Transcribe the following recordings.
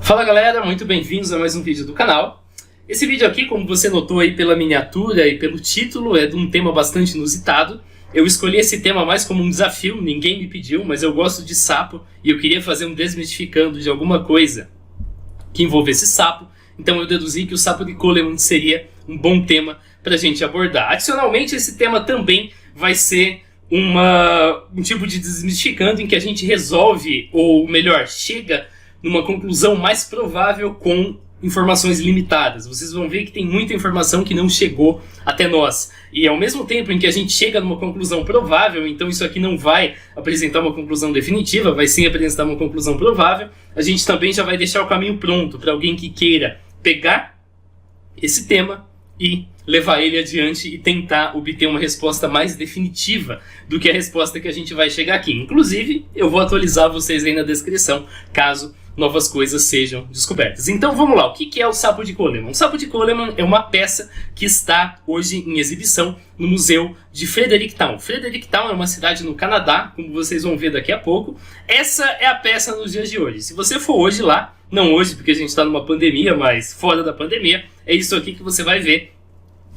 Fala galera, muito bem-vindos a mais um vídeo do canal. Esse vídeo aqui, como você notou aí pela miniatura e pelo título, é de um tema bastante inusitado. Eu escolhi esse tema mais como um desafio, ninguém me pediu, mas eu gosto de sapo e eu queria fazer um desmistificando de alguma coisa que envolvesse sapo. Então eu deduzi que o sapo de Coleman seria um bom tema para a gente abordar. Adicionalmente, esse tema também vai ser um tipo de desmistificando em que a gente resolve, ou melhor, chega numa conclusão mais provável com informações limitadas. Vocês vão ver que tem muita informação que não chegou até nós. E ao mesmo tempo em que a gente chega numa conclusão provável, então isso aqui não vai apresentar uma conclusão definitiva, vai sim apresentar uma conclusão provável, a gente também já vai deixar o caminho pronto para alguém que queira pegar esse tema e levar ele adiante e tentar obter uma resposta mais definitiva do que a resposta que a gente vai chegar aqui. Inclusive, eu vou atualizar vocês aí na descrição, caso novas coisas sejam descobertas. Então vamos lá, o que é o Sapo de Coleman? O Sapo de Coleman é uma peça que está hoje em exibição no Museu de Fredericktown. Fredericktown é uma cidade no Canadá, como vocês vão ver daqui a pouco. Essa é a peça nos dias de hoje. Se você for hoje lá, não hoje porque a gente está numa pandemia, mas fora da pandemia, é isso aqui que você vai ver.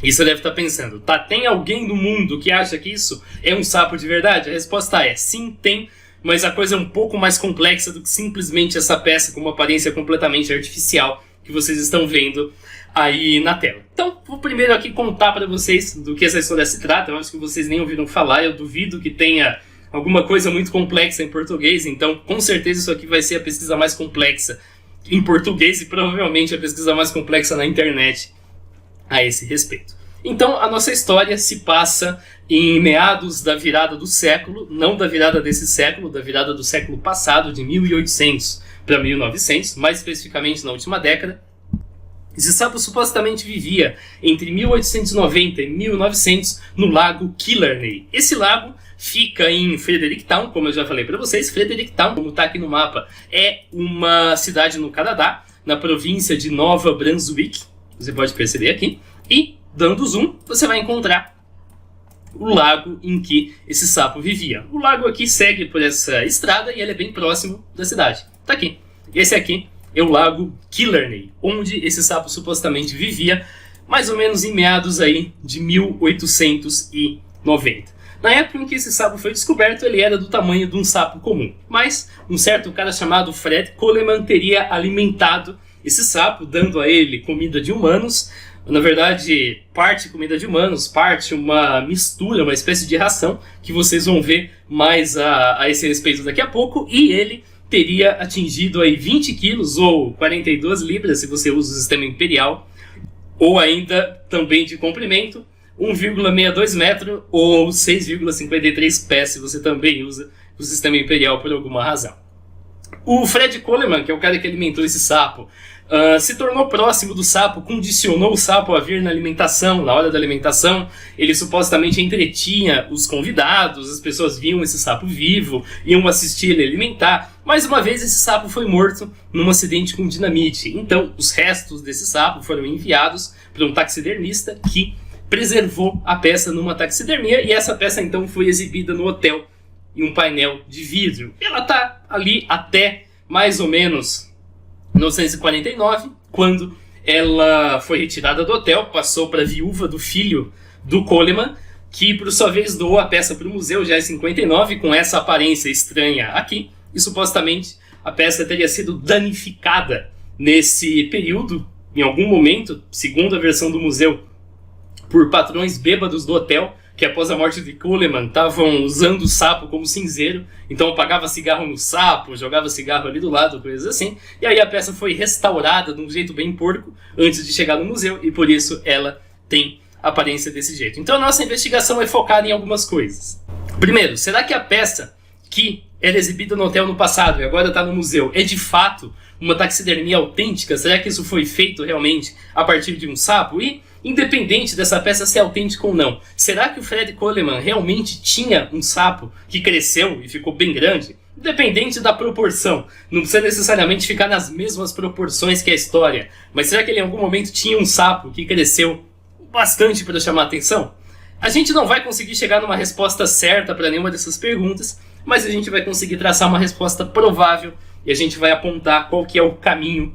E você deve estar pensando, tá, tem alguém no mundo que acha que isso é um sapo de verdade? A resposta é sim, tem. Mas a coisa é um pouco mais complexa do que simplesmente essa peça com uma aparência completamente artificial que vocês estão vendo aí na tela. Então, vou primeiro aqui contar para vocês do que essa história se trata. Eu acho que vocês nem ouviram falar, eu duvido que tenha alguma coisa muito complexa em português, então com certeza isso aqui vai ser a pesquisa mais complexa em português e provavelmente a pesquisa mais complexa na internet a esse respeito. Então, a nossa história se passa em meados da virada do século, não da virada desse século, da virada do século passado, de 1800 para 1900, mais especificamente na última década. Esse sapo supostamente vivia entre 1890 e 1900 no lago Killarney. Esse lago fica em Fredericktown, como eu já falei para vocês. Fredericktown, como está aqui no mapa, é uma cidade no Canadá, na província de Nova Brunswick, você pode perceber aqui, e dando zoom, você vai encontrar o lago em que esse sapo vivia. O lago aqui segue por essa estrada e ele é bem próximo da cidade. Tá aqui. Esse aqui é o lago Killarney, onde esse sapo supostamente vivia, mais ou menos em meados aí de 1890. Na época em que esse sapo foi descoberto, ele era do tamanho de um sapo comum. Mas um certo cara chamado Fred Coleman teria alimentado esse sapo, dando a ele comida de humanos. Na verdade, parte comida de humanos, parte uma mistura, uma espécie de ração, que vocês vão ver mais a esse respeito daqui a pouco. E ele teria atingido aí 20 quilos, ou 42 libras, se você usa o sistema imperial, ou ainda também de comprimento, 1,62 metro, ou 6,53 pés, se você também usa o sistema imperial por alguma razão. O Fred Coleman, que é o cara que alimentou esse sapo, se tornou próximo do sapo, condicionou o sapo a vir na alimentação, na hora da alimentação. Ele supostamente entretinha os convidados, as pessoas viam esse sapo vivo, iam assistir ele alimentar. Mais uma vez esse sapo foi morto num acidente com dinamite. Então os restos desse sapo foram enviados para um taxidermista que preservou a peça numa taxidermia, e essa peça então foi exibida no hotel em um painel de vidro. Ela está ali até mais ou menos 1949, quando ela foi retirada do hotel, passou para a viúva do filho do Coleman, que por sua vez doou a peça para o museu já em 59, com essa aparência estranha aqui, e supostamente a peça teria sido danificada nesse período, em algum momento, segundo a versão do museu, por patrões bêbados do hotel, que após a morte de Coleman estavam usando o sapo como cinzeiro, então apagava cigarro no sapo, jogava cigarro ali do lado, coisas assim, e aí a peça foi restaurada de um jeito bem porco antes de chegar no museu, e por isso ela tem aparência desse jeito. Então a nossa investigação é focada em algumas coisas. Primeiro, será que a peça que era exibida no hotel no passado e agora está no museu é de fato uma taxidermia autêntica? Será que isso foi feito realmente a partir de um sapo? E independente dessa peça ser autêntica ou não, será que o Fred Coleman realmente tinha um sapo que cresceu e ficou bem grande? Independente da proporção, não precisa necessariamente ficar nas mesmas proporções que a história, mas será que ele em algum momento tinha um sapo que cresceu bastante para chamar a atenção? A gente não vai conseguir chegar numa resposta certa para nenhuma dessas perguntas, mas a gente vai conseguir traçar uma resposta provável e a gente vai apontar qual que é o caminho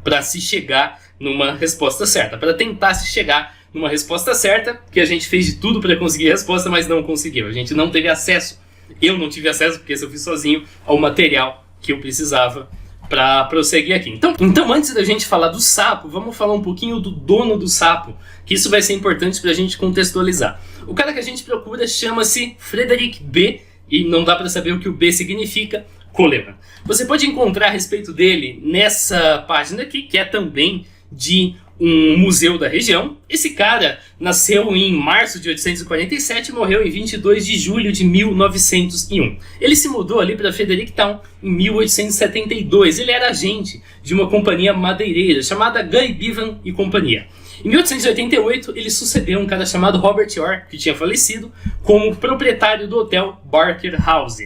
para se chegar numa resposta certa, para tentar se chegar numa resposta certa, que a gente fez de tudo para conseguir a resposta, mas não conseguiu. A gente não teve acesso, eu não tive acesso, porque eu fiz sozinho, ao material que eu precisava para prosseguir aqui. Então, antes da gente falar do sapo, vamos falar um pouquinho do dono do sapo, que isso vai ser importante para a gente contextualizar. O cara que a gente procura chama-se Frederick B, e não dá para saber o que o B significa, Coleman. Você pode encontrar a respeito dele nessa página aqui, que é também de um museu da região. Esse cara nasceu em março de 847 e morreu em 22 de julho de 1901. Ele se mudou ali para Fredericktown em 1872. Ele era agente de uma companhia madeireira chamada Guy Bevan e Companhia. Em 1888, ele sucedeu um cara chamado Robert Orr, que tinha falecido, como proprietário do hotel Barker House.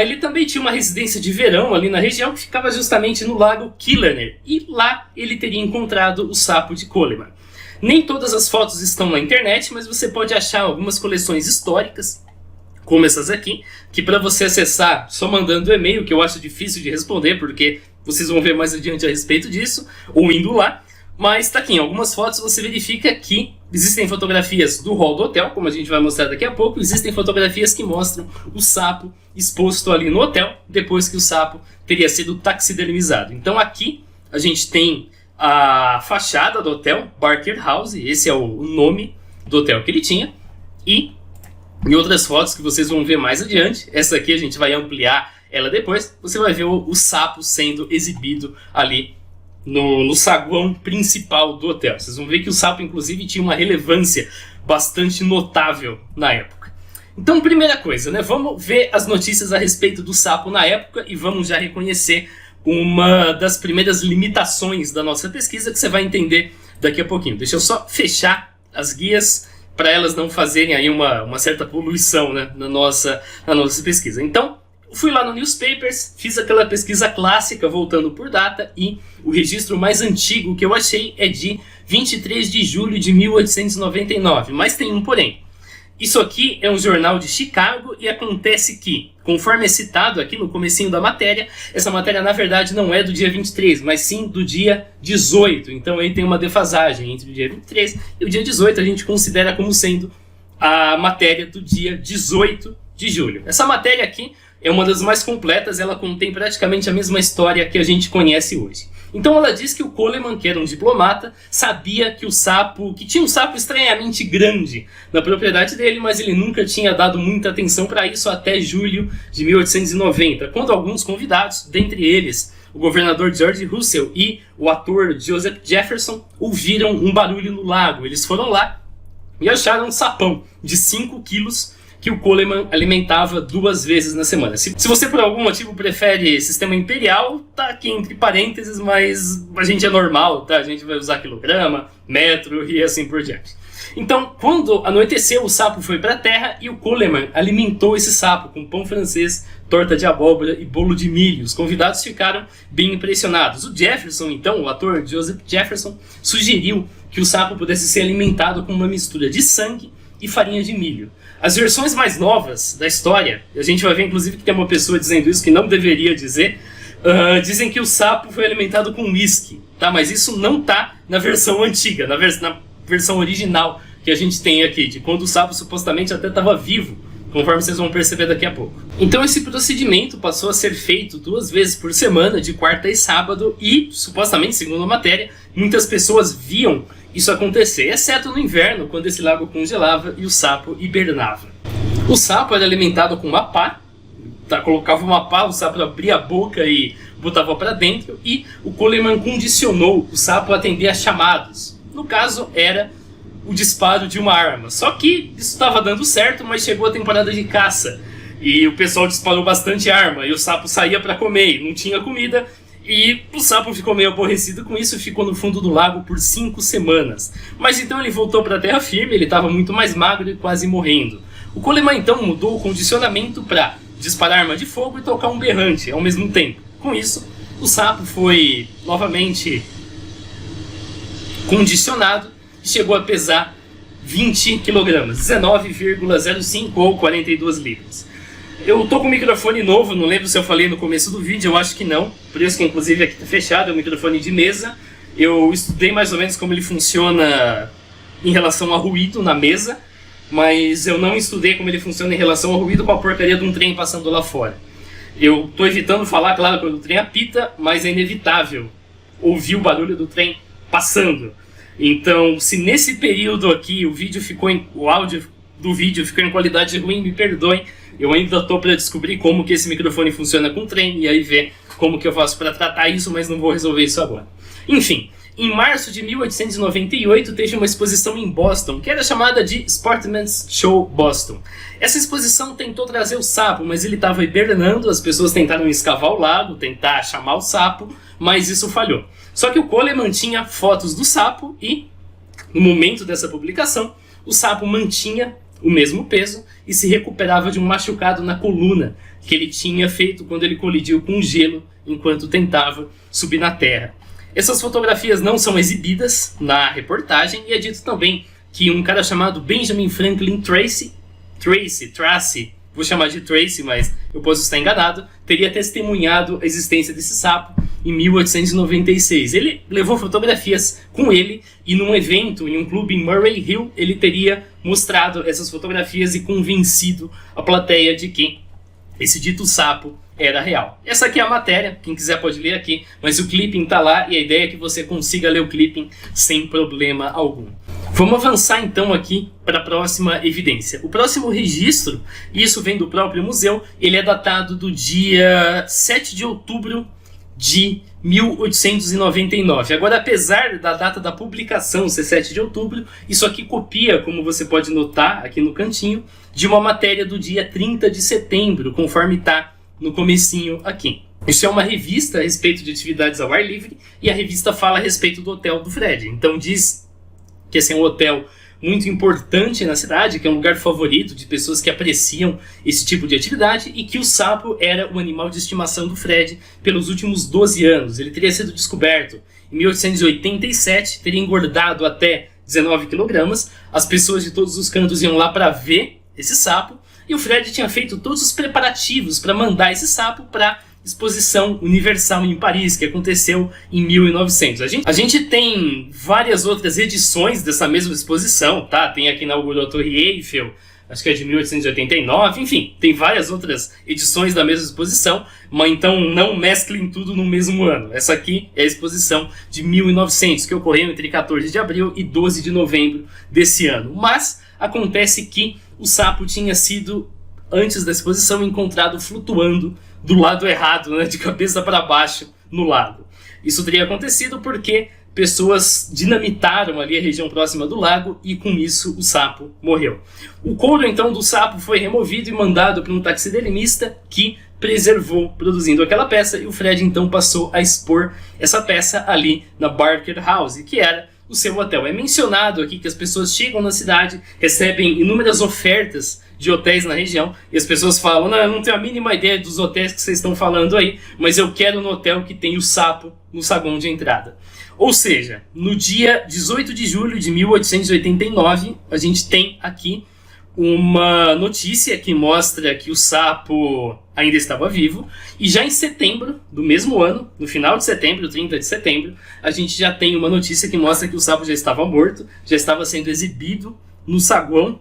Ele também tinha uma residência de verão ali na região que ficava justamente no lago Killearn, e lá ele teria encontrado o sapo de Coleman. Nem todas as fotos estão na internet, mas você pode achar algumas coleções históricas, como essas aqui, que para você acessar só mandando e-mail, que eu acho difícil de responder, porque vocês vão ver mais adiante a respeito disso, ou indo lá. Mas tá aqui, em algumas fotos você verifica que existem fotografias do hall do hotel, como a gente vai mostrar daqui a pouco. Existem fotografias que mostram o sapo exposto ali no hotel, depois que o sapo teria sido taxidermizado. Então aqui a gente tem a fachada do hotel Barker House, esse é o nome do hotel que ele tinha. E em outras fotos que vocês vão ver mais adiante, essa aqui a gente vai ampliar ela depois, você vai ver o sapo sendo exibido ali no saguão principal do hotel. Vocês vão ver que o sapo, inclusive, tinha uma relevância bastante notável na época. Então, primeira coisa, né? Vamos ver as notícias a respeito do sapo na época e vamos já reconhecer uma das primeiras limitações da nossa pesquisa, que você vai entender daqui a pouquinho. Deixa eu só fechar as guias para elas não fazerem aí uma certa poluição, né, na nossa pesquisa. Então, fui lá no Newspapers, fiz aquela pesquisa clássica voltando por data, e o registro mais antigo que eu achei é de 23 de julho de 1899, mas tem um porém. Isso aqui é um jornal de Chicago e acontece que, conforme é citado aqui no comecinho da matéria, essa matéria na verdade não é do dia 23, mas sim do dia 18. Então aí tem uma defasagem entre o dia 23 e o dia 18, a gente considera como sendo a matéria do dia 18 de julho. Essa matéria aqui é uma das mais completas, ela contém praticamente a mesma história que a gente conhece hoje. Então ela diz que o Coleman, que era um diplomata, sabia que tinha um sapo estranhamente grande na propriedade dele, mas ele nunca tinha dado muita atenção para isso até julho de 1890, quando alguns convidados, dentre eles o governador George Russell e o ator Joseph Jefferson, ouviram um barulho no lago. Eles foram lá e acharam um sapão de 5 quilos que o Coleman alimentava 2 vezes na semana. Se você por algum motivo prefere sistema imperial, tá aqui entre parênteses, mas a gente é normal, tá? A gente vai usar quilograma, metro e assim por diante. Então, quando anoiteceu, o sapo foi para a terra e o Coleman alimentou esse sapo com pão francês, torta de abóbora e bolo de milho. Os convidados ficaram bem impressionados. O Jefferson, então, o ator Joseph Jefferson, sugeriu que o sapo pudesse ser alimentado com uma mistura de sangue e farinha de milho. As versões mais novas da história, a gente vai ver inclusive que tem uma pessoa dizendo isso que não deveria dizer, dizem que o sapo foi alimentado com uísque, tá? Mas isso não tá na versão antiga, na versão original que a gente tem aqui, de quando o sapo supostamente até estava vivo, conforme vocês vão perceber daqui a pouco. Então esse procedimento passou a ser feito 2 vezes por semana, de quarta e sábado, e supostamente, segundo a matéria, muitas pessoas viam isso acontecer, exceto no inverno, quando esse lago congelava e o sapo hibernava. O sapo era alimentado com uma pá, tá? Colocava uma pá, o sapo abria a boca e botava para dentro, e o Coleman condicionou o sapo a atender a chamados. No caso, era o disparo de uma arma. Só que isso estava dando certo, mas chegou a temporada de caça, e o pessoal disparou bastante arma, e o sapo saía para comer, e não tinha comida. E o sapo ficou meio aborrecido com isso e ficou no fundo do lago por 5 semanas. Mas então ele voltou para a terra firme, ele estava muito mais magro e quase morrendo. O Coleman então mudou o condicionamento para disparar arma de fogo e tocar um berrante ao mesmo tempo. Com isso, o sapo foi novamente condicionado e chegou a pesar 20 kg, 19,05 ou 42 libras. Eu tô com um microfone novo, não lembro se eu falei no começo do vídeo, eu acho que não. Por isso que inclusive aqui tá fechado, é um microfone de mesa. Eu estudei mais ou menos como ele funciona em relação a ruído na mesa, mas eu não estudei como ele funciona em relação ao ruído com a porcaria de um trem passando lá fora. Eu tô evitando falar, claro, quando o trem apita, mas é inevitável ouvir o barulho do trem passando. Então, se nesse período aqui o áudio do vídeo ficou em qualidade ruim, me perdoem. Eu ainda tô para descobrir como que esse microfone funciona com o trem e aí ver como que eu faço para tratar isso, mas não vou resolver isso agora. Enfim, em março de 1898 teve uma exposição em Boston, que era chamada de Sportsman's Show Boston. Essa exposição tentou trazer o sapo, mas ele estava hibernando, as pessoas tentaram escavar o lago, tentar chamar o sapo, mas isso falhou. Só que o Coleman tinha fotos do sapo e, no momento dessa publicação, o sapo mantinha o mesmo peso e se recuperava de um machucado na coluna que ele tinha feito quando ele colidiu com o gelo enquanto tentava subir na terra. Essas fotografias não são exibidas na reportagem e é dito também que um cara chamado Benjamin Franklin Tracy, vou chamar de Tracy, mas eu posso estar enganado, teria testemunhado a existência desse sapo em 1896. Ele levou fotografias com ele e num evento em um clube em Murray Hill ele teria mostrado essas fotografias e convencido a plateia de que esse dito sapo era real. Essa aqui é a matéria, quem quiser pode ler aqui, mas o clipping tá lá e a ideia é que você consiga ler o clipping sem problema algum. Vamos avançar então aqui para a próxima evidência. O próximo registro, e isso vem do próprio museu, ele é datado do dia 7 de outubro de 1899. Agora, apesar da data da publicação ser 7 de outubro, isso aqui copia, como você pode notar aqui no cantinho, de uma matéria do dia 30 de setembro, conforme está no comecinho aqui. Isso é uma revista a respeito de atividades ao ar livre e a revista fala a respeito do hotel do Fred. Então diz que esse é um hotel muito importante na cidade, que é um lugar favorito de pessoas que apreciam esse tipo de atividade e que o sapo era o animal de estimação do Fred pelos últimos 12 anos. Ele teria sido descoberto em 1887, teria engordado até 19 quilogramas, as pessoas de todos os cantos iam lá para ver esse sapo e o Fred tinha feito todos os preparativos para mandar esse sapo para Exposição Universal em Paris, que aconteceu em 1900. A gente tem várias outras edições dessa mesma exposição, tá? Tem aqui inaugurou a Torre Eiffel, acho que é de 1889, enfim, tem várias outras edições da mesma exposição, mas então não mesclem tudo no mesmo ano. Essa aqui é a exposição de 1900, que ocorreu entre 14 de abril e 12 de novembro desse ano. Mas acontece que o sapo tinha sido, antes da exposição, encontrado flutuando do lado errado, né, de cabeça para baixo no lago. Isso teria acontecido porque pessoas dinamitaram ali a região próxima do lago e com isso o sapo morreu. O couro então do sapo foi removido e mandado para um taxidermista que preservou, produzindo aquela peça, e o Fred então passou a expor essa peça ali na Barker House, que era o seu hotel. É mencionado aqui que as pessoas chegam na cidade, recebem inúmeras ofertas de hotéis na região, e as pessoas falam, não, eu não tenho a mínima ideia dos hotéis que vocês estão falando aí, mas eu quero no hotel que tem o sapo no saguão de entrada. Ou seja, no dia 18 de julho de 1889, a gente tem aqui uma notícia que mostra que o sapo ainda estava vivo, e já em setembro do mesmo ano, no final de setembro, 30 de setembro, a gente já tem uma notícia que mostra que o sapo já estava morto, já estava sendo exibido no saguão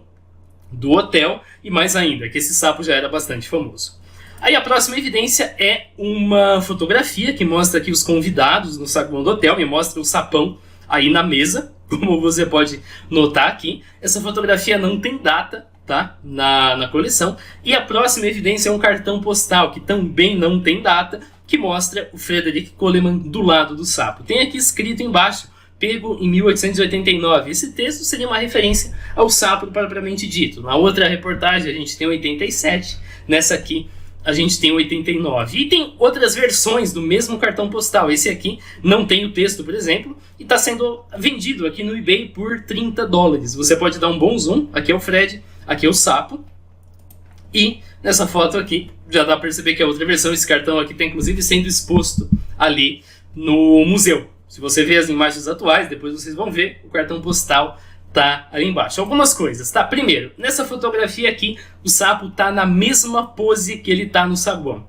do hotel, e mais ainda, que esse sapo já era bastante famoso. Aí a próxima evidência é uma fotografia que mostra aqui os convidados no saguão do hotel, e mostra o sapão aí na mesa, como você pode notar aqui. Essa fotografia não tem data, tá? Na coleção. E a próxima evidência é um cartão postal, que também não tem data, que mostra o Frederick Coleman do lado do sapo. Tem aqui escrito embaixo, pego em 1889. Esse texto seria uma referência ao sapo propriamente dito. Na outra reportagem a gente tem 87, nessa aqui a gente tem 89. E tem outras versões do mesmo cartão postal. Esse aqui não tem o texto, por exemplo, e está sendo vendido aqui no eBay por $30. Você pode dar um bom zoom. Aqui é o Fred, aqui é o sapo. E nessa foto aqui já dá para perceber que é outra versão. Esse cartão aqui está inclusive sendo exposto ali no museu. Se você ver as imagens atuais, depois vocês vão ver, o cartão postal tá ali embaixo. Algumas coisas, tá? Primeiro, nessa fotografia aqui, o sapo tá na mesma pose que ele tá no saguão.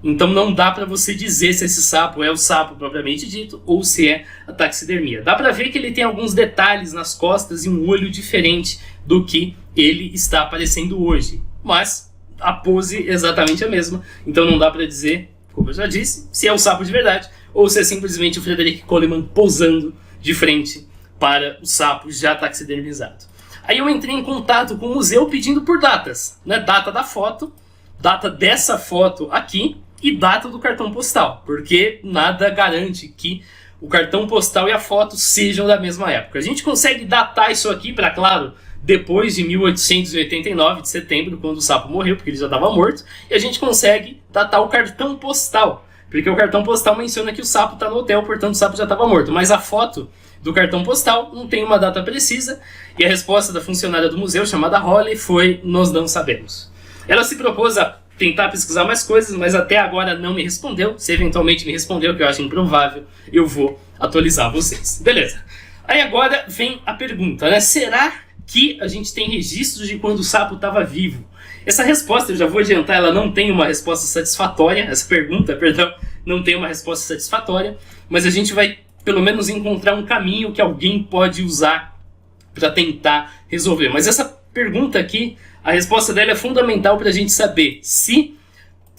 Então não dá para você dizer se esse sapo é o sapo propriamente dito ou se é a taxidermia. Dá para ver que ele tem alguns detalhes nas costas e um olho diferente do que ele está aparecendo hoje. Mas a pose é exatamente a mesma, então não dá para dizer, como eu já disse, se é o sapo de verdade ou se é simplesmente o Frederick Coleman posando de frente para o sapo já taxidermizado. Aí eu entrei em contato com o museu pedindo por datas, né? Data da foto, data dessa foto aqui e data do cartão postal, porque nada garante que o cartão postal e a foto sejam da mesma época. A gente consegue datar isso aqui para, claro, depois de 1889 de setembro, quando o sapo morreu, porque ele já estava morto, e a gente consegue datar o cartão postal, porque o cartão postal menciona que o sapo está no hotel, portanto o sapo já estava morto, mas a foto do cartão postal não tem uma data precisa, e a resposta da funcionária do museu, chamada Holly, foi: nós não sabemos. Ela se propôs a tentar pesquisar mais coisas, mas até agora não me respondeu. Se eventualmente me respondeu, que eu acho improvável, eu vou atualizar vocês. Beleza. Aí agora vem a pergunta, né? Será que a gente tem registros de quando o sapo estava vivo? Essa resposta, eu já vou adiantar, ela não tem uma resposta satisfatória. Essa pergunta, perdão, não tem uma resposta satisfatória, mas a gente vai pelo menos encontrar um caminho que alguém pode usar para tentar resolver. Mas essa pergunta aqui, a resposta dela é fundamental para a gente saber se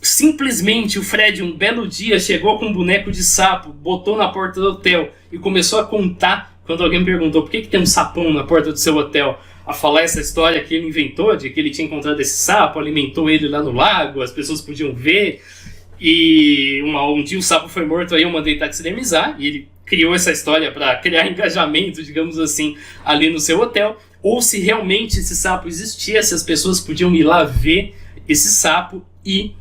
simplesmente o Fred um belo dia chegou com um boneco de sapo, botou na porta do hotel e começou a contar, quando alguém perguntou por que tem um sapão na porta do seu hotel, a falar essa história que ele inventou, de que ele tinha encontrado esse sapo, alimentou ele lá no lago, as pessoas podiam ver, e um dia o sapo foi morto, aí eu mandei taxidermizar, e ele criou essa história para criar engajamento, digamos assim, ali no seu hotel, ou se realmente esse sapo existia, se as pessoas podiam ir lá ver esse sapo e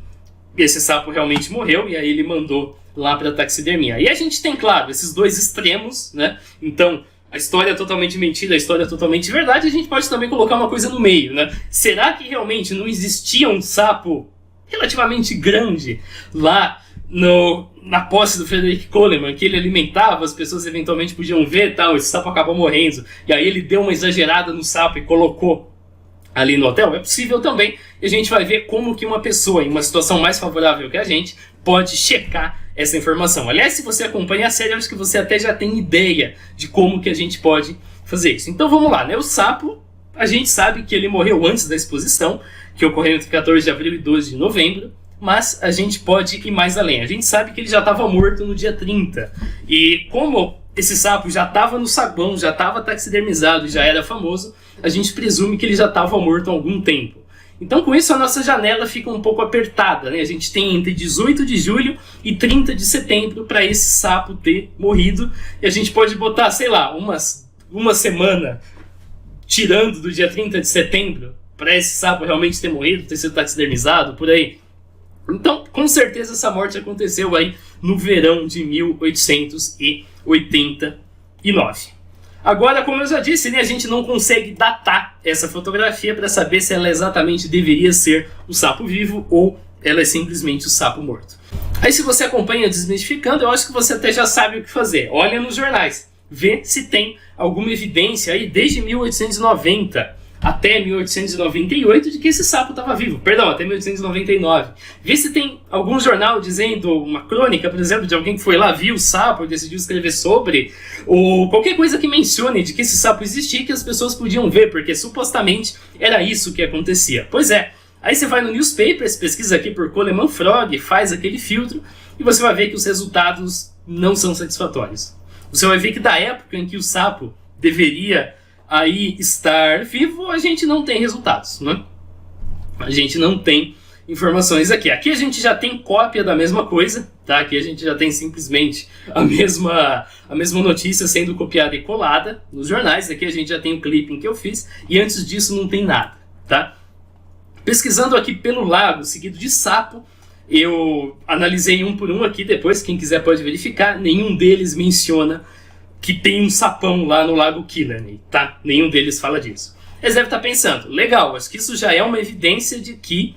esse sapo realmente morreu, e aí ele mandou lá para a taxidermia. E a gente tem, claro, esses dois extremos, né? Então, a história é totalmente mentira, a história é totalmente verdade, a gente pode também colocar uma coisa no meio, né? Será que realmente não existia um sapo relativamente grande lá na posse do Frederick Coleman, que ele alimentava, as pessoas eventualmente podiam ver, tal, esse sapo acabou morrendo, e aí ele deu uma exagerada no sapo e colocou ali no hotel? É possível também, e a gente vai ver como que uma pessoa em uma situação mais favorável que a gente pode checar essa informação. Aliás, se você acompanha a série, eu acho que você até já tem ideia de como que a gente pode fazer isso. Então vamos lá, né? O sapo, a gente sabe que ele morreu antes da exposição, que ocorreu entre 14 de abril e 12 de novembro, mas a gente pode ir mais além. A gente sabe que ele já estava morto no dia 30. E como esse sapo já estava no saguão, já estava taxidermizado e já era famoso, a gente presume que ele já estava morto há algum tempo. Então com isso a nossa janela fica um pouco apertada, né? A gente tem entre 18 de julho e 30 de setembro para esse sapo ter morrido. E a gente pode botar, sei lá, uma semana tirando do dia 30 de setembro para esse sapo realmente ter morrido, ter sido taxidermizado, por aí. Então, com certeza essa morte aconteceu aí no verão de 1889. Agora, como eu já disse, né, a gente não consegue datar essa fotografia para saber se ela exatamente deveria ser o sapo vivo ou ela é simplesmente o sapo morto. Aí se você acompanha Desmistificando, eu acho que você até já sabe o que fazer. Olha nos jornais, vê se tem alguma evidência aí desde 1890 até 1898 de que esse sapo estava vivo. Perdão, até 1899. Vê se tem algum jornal dizendo, uma crônica, por exemplo, de alguém que foi lá, viu o sapo e decidiu escrever sobre, ou qualquer coisa que mencione de que esse sapo existia e que as pessoas podiam ver, porque supostamente era isso que acontecia. Pois é, aí você vai no Newspapers, pesquisa aqui por Coleman Frog, faz aquele filtro, e você vai ver que os resultados não são satisfatórios. Você vai ver que da época em que o sapo deveria aí estar vivo, a gente não tem resultados, né? A gente não tem informações aqui. Aqui a gente já tem cópia da mesma coisa, tá? Aqui a gente já tem simplesmente a mesma notícia sendo copiada e colada nos jornais. Aqui a gente já tem o clipping que eu fiz, e antes disso não tem nada, tá? Pesquisando aqui pelo lago, seguido de sapo, eu analisei um por um aqui depois, quem quiser pode verificar, nenhum deles menciona que tem um sapão lá no Lago Killarney, tá? Nenhum deles fala disso. Eles devem estar pensando, legal, acho que isso já é uma evidência de que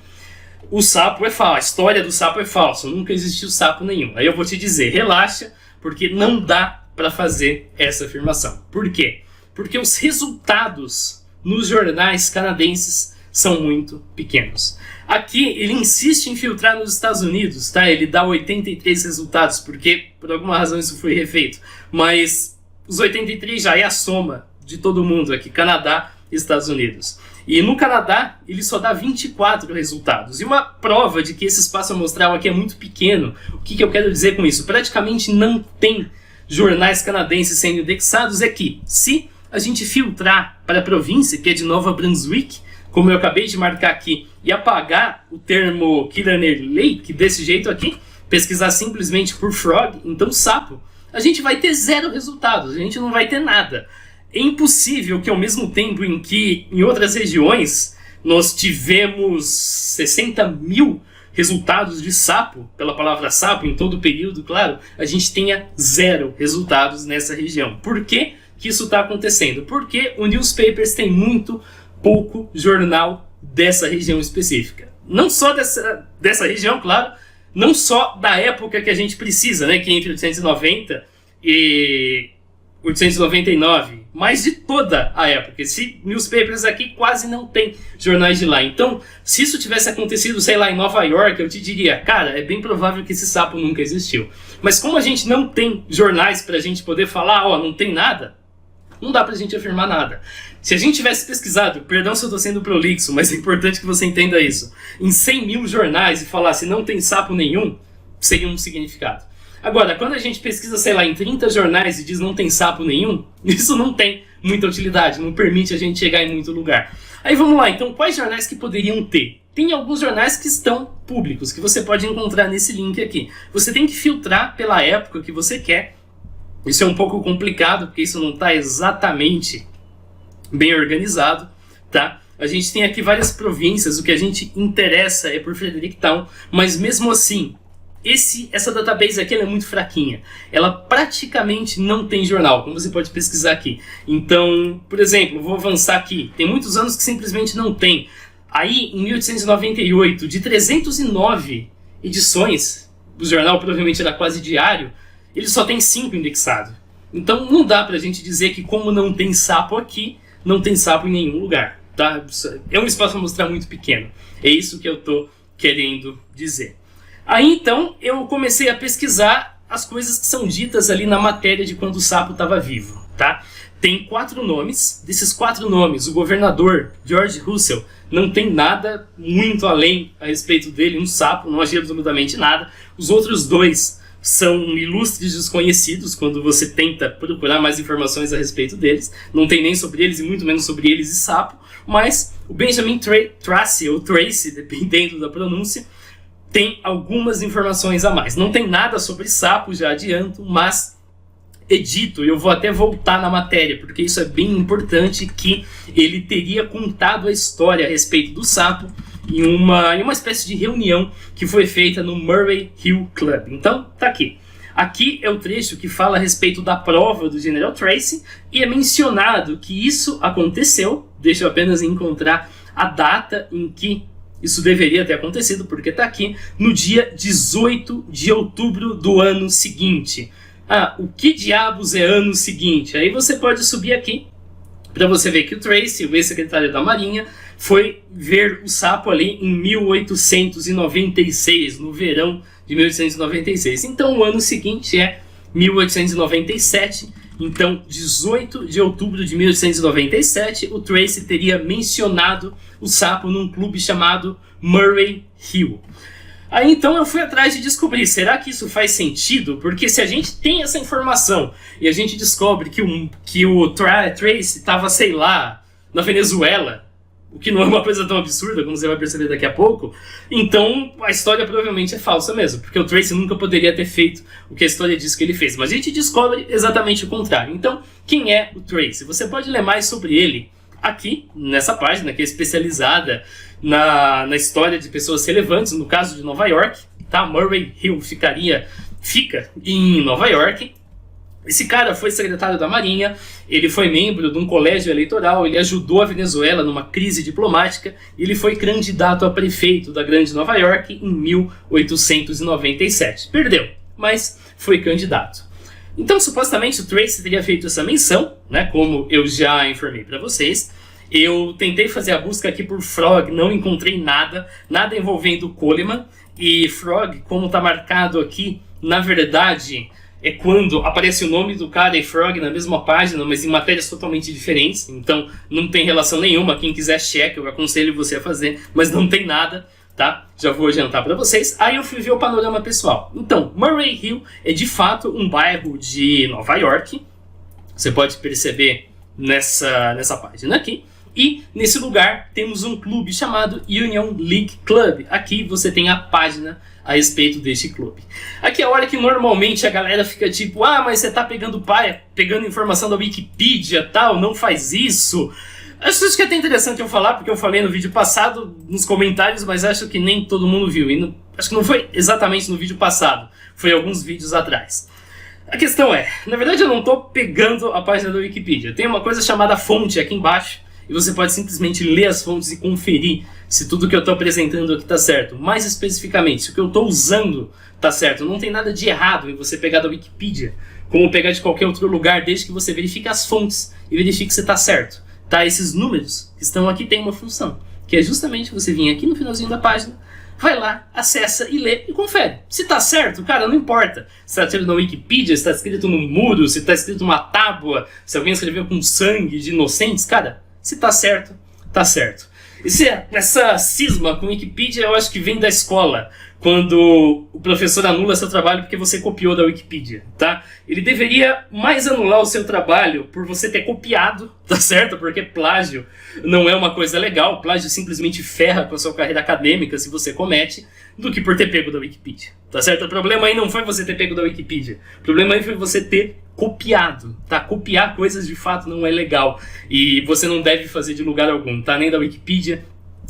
o sapo é falso, a história do sapo é falsa, nunca existiu sapo nenhum. Aí eu vou te dizer, relaxa, porque não dá para fazer essa afirmação. Por quê? porque os resultados nos jornais canadenses são muito pequenos. Aqui ele insiste em filtrar nos Estados Unidos, tá? Ele dá 83 resultados, porque por alguma razão isso foi refeito. Mas os 83 já é a soma de todo mundo aqui, Canadá e Estados Unidos. E no Canadá ele só dá 24 resultados. E uma prova de que esse espaço amostral aqui é muito pequeno, o que eu quero dizer com isso? Praticamente não tem jornais canadenses sendo indexados, é que se a gente filtrar para a província, que é de Nova Brunswick, como eu acabei de marcar aqui, e apagar o termo Killarney Lake desse jeito aqui, pesquisar simplesmente por frog, então sapo, a gente vai ter 0 resultados, a gente não vai ter nada. É impossível que ao mesmo tempo em que em outras regiões nós tivemos 60 mil resultados de sapo, pela palavra sapo, em todo o período, claro, a gente tenha 0 resultados nessa região. Por que isso está acontecendo? Porque o Newspapers tem muito pouco jornal dessa região específica. Não só dessa região, claro, não só da época que a gente precisa, né, que é entre 890 e 899, mas de toda a época. Esse Newspapers aqui quase não tem jornais de lá. Então, se isso tivesse acontecido, sei lá, em Nova York, eu te diria, cara, é bem provável que esse sapo nunca existiu. Mas como a gente não tem jornais pra gente poder falar, ó, não tem nada, não dá pra gente afirmar nada. Se a gente tivesse pesquisado, perdão se eu tô sendo prolixo, mas é importante que você entenda isso, em 100 mil jornais e falasse não tem sapo nenhum, seria um significado. Agora, quando a gente pesquisa, sei lá, em 30 jornais e diz não tem sapo nenhum, isso não tem muita utilidade, não permite a gente chegar em muito lugar. Aí vamos lá, então quais jornais que poderiam ter? Tem alguns jornais que estão públicos, que você pode encontrar nesse link aqui. Você tem que filtrar pela época que você quer. Isso é um pouco complicado, porque isso não está exatamente bem organizado, tá? A gente tem aqui várias províncias, o que a gente interessa é por Frederictown, mas mesmo assim, essa database aqui ela é muito fraquinha. Ela praticamente não tem jornal, como você pode pesquisar aqui. Então, por exemplo, vou avançar aqui. Tem muitos anos que simplesmente não tem. Aí, em 1898, de 309 edições, o jornal provavelmente era quase diário, ele só tem 5 indexados. Então não dá pra gente dizer que como não tem sapo aqui, não tem sapo em nenhum lugar, tá? É um espaço a mostrar muito pequeno. É isso que eu tô querendo dizer. Aí então eu comecei a pesquisar as coisas que são ditas ali na matéria de quando o sapo estava vivo, tá? Tem 4 nomes. Desses 4 nomes, o governador George Russell não tem nada muito além a respeito dele, um sapo, não achei absolutamente nada. Os outros 2 são ilustres desconhecidos quando você tenta procurar mais informações a respeito deles. Não tem nem sobre eles e muito menos sobre eles e sapo. Mas o Benjamin Tracy, ou Tracy, dependendo da pronúncia, tem algumas informações a mais. Não tem nada sobre sapo, já adianto, mas é dito, eu vou até voltar na matéria, porque isso é bem importante, que ele teria contado a história a respeito do sapo em uma espécie de reunião que foi feita no Murray Hill Club. Então, tá aqui. Aqui é o trecho que fala a respeito da prova do General Tracy e é mencionado que isso aconteceu, deixa eu apenas encontrar a data em que isso deveria ter acontecido, porque tá aqui, no dia 18 de outubro do ano seguinte. Ah, o que diabos é ano seguinte? Aí você pode subir aqui para você ver que o Tracy, o ex-secretário da Marinha, foi ver o sapo ali em 1896, no verão de 1896. Então o ano seguinte é 1897. Então, 18 de outubro de 1897, o Tracy teria mencionado o sapo num clube chamado Murray Hill. Aí então eu fui atrás de descobrir, será que isso faz sentido? Porque se a gente tem essa informação e a gente descobre que o Tracy estava, sei lá, na Venezuela, o que não é uma coisa tão absurda, como você vai perceber daqui a pouco, então a história provavelmente é falsa mesmo, porque o Tracy nunca poderia ter feito o que a história diz que ele fez. Mas a gente descobre exatamente o contrário. Então, quem é o Tracy? Você pode ler mais sobre ele aqui, nessa página, que é especializada na história de pessoas relevantes, no caso de Nova York, tá? Murray Hill fica em Nova York. Esse cara foi secretário da Marinha, ele foi membro de um colégio eleitoral, ele ajudou a Venezuela numa crise diplomática e ele foi candidato a prefeito da Grande Nova York em 1897. Perdeu, mas foi candidato. Então, supostamente, o Tracy teria feito essa menção, né, como eu já informei para vocês. Eu tentei fazer a busca aqui por Frog, não encontrei nada envolvendo Coleman. E Frog, como está marcado aqui, na verdade, é quando aparece o nome do cara e Frog na mesma página, mas em matérias totalmente diferentes. Então, não tem relação nenhuma. Quem quiser cheque, eu aconselho você a fazer, mas não tem nada. Tá? Já vou adiantar para vocês. Aí eu fui ver o panorama pessoal. Então, Murray Hill é de fato um bairro de Nova York. Você pode perceber nessa página aqui. E nesse lugar temos um clube chamado Union League Club. Aqui você tem a página a respeito deste clube. Aqui é a hora que normalmente a galera fica tipo, mas você tá pegando informação da Wikipedia, tal, não faz isso. Acho que é até interessante eu falar, porque eu falei no vídeo passado, nos comentários, mas acho que nem todo mundo viu. E acho que não foi exatamente no vídeo passado, foi alguns vídeos atrás. A questão é, na verdade eu não estou pegando a página da Wikipedia. Tem uma coisa chamada fonte aqui embaixo, e você pode simplesmente ler as fontes e conferir se tudo que eu estou apresentando aqui está certo. Mais especificamente, se o que eu estou usando está certo. Não tem nada de errado em você pegar da Wikipedia, como pegar de qualquer outro lugar, desde que você verifique as fontes e verifique se está certo. Tá, esses números que estão aqui têm uma função, que é justamente você vir aqui no finalzinho da página, vai lá, acessa e lê e confere. Se tá certo, cara, não importa. Se tá escrito na Wikipedia, se tá escrito no muro, se tá escrito numa tábua, se alguém escreveu com sangue de inocentes, cara, se tá certo, tá certo. Essa cisma com Wikipedia eu acho que vem da escola, quando o professor anula seu trabalho porque você copiou da Wikipedia, tá? Ele deveria mais anular o seu trabalho por você ter copiado, tá certo? Porque plágio não é uma coisa legal, plágio simplesmente ferra com a sua carreira acadêmica se você comete, do que por ter pego da Wikipedia, tá certo? O problema aí não foi você ter pego da Wikipedia, o problema aí foi você ter copiado, tá? Copiar coisas de fato não é legal e você não deve fazer de lugar algum, tá? Nem da Wikipedia,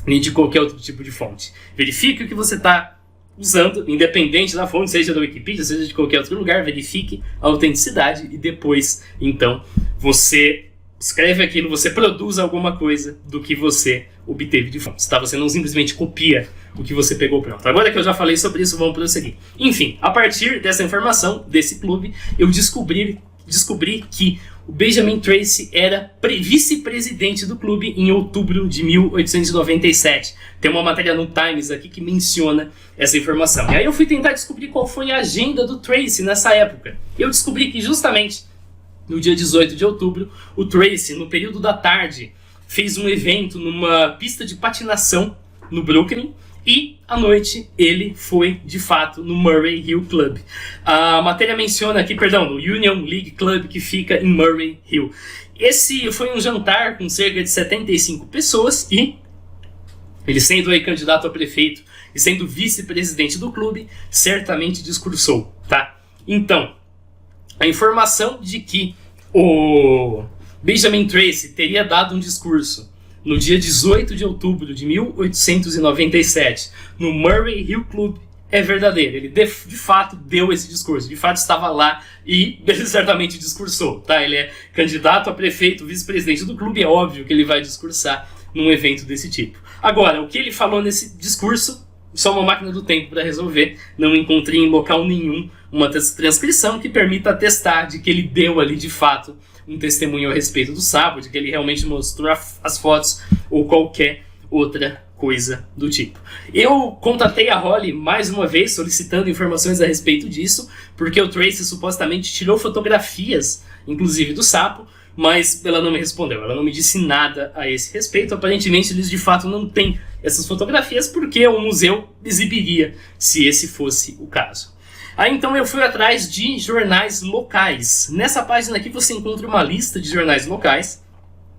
nem de qualquer outro tipo de fonte. Verifique o que você está usando, independente da fonte, seja da Wikipedia, seja de qualquer outro lugar, verifique a autenticidade e depois, então, você escreve aquilo, você produz alguma coisa do que você obteve de fontes, tá? Você não simplesmente copia o que você pegou pronto. Agora que eu já falei sobre isso, vamos prosseguir. Enfim, a partir dessa informação, desse clube, eu descobri que o Benjamin Tracy era vice-presidente do clube em outubro de 1897. Tem uma matéria no Times aqui que menciona essa informação. E aí eu fui tentar descobrir qual foi a agenda do Tracy nessa época. Eu descobri que justamente no dia 18 de outubro, o Tracy, no período da tarde, fez um evento numa pista de patinação no Brooklyn. E, à noite, ele foi, de fato, no Murray Hill Club. A matéria menciona aqui, no Union League Club, que fica em Murray Hill. Esse foi um jantar com cerca de 75 pessoas e ele, sendo aí candidato a prefeito e sendo vice-presidente do clube, certamente discursou, tá? Então, a informação de que o Benjamin Tracy teria dado um discurso no dia 18 de outubro de 1897, no Murray Hill Club, é verdadeiro. Ele de fato deu esse discurso, de fato estava lá e ele certamente discursou, tá? Ele é candidato a prefeito, vice-presidente do clube, é óbvio que ele vai discursar num evento desse tipo. Agora, o que ele falou nesse discurso, só uma máquina do tempo para resolver, não encontrei em local nenhum uma transcrição que permita atestar de que ele deu ali de fato um testemunho a respeito do sábado, de que ele realmente mostrou as fotos ou qualquer outra coisa do tipo. Eu contatei a Holly mais uma vez solicitando informações a respeito disso, porque o Tracy supostamente tirou fotografias, inclusive do sapo, mas ela não me respondeu, ela não me disse nada a esse respeito. Aparentemente eles de fato não têm essas fotografias porque o museu exibiria se esse fosse o caso. Aí então eu fui atrás de jornais locais. Nessa página aqui você encontra uma lista de jornais locais.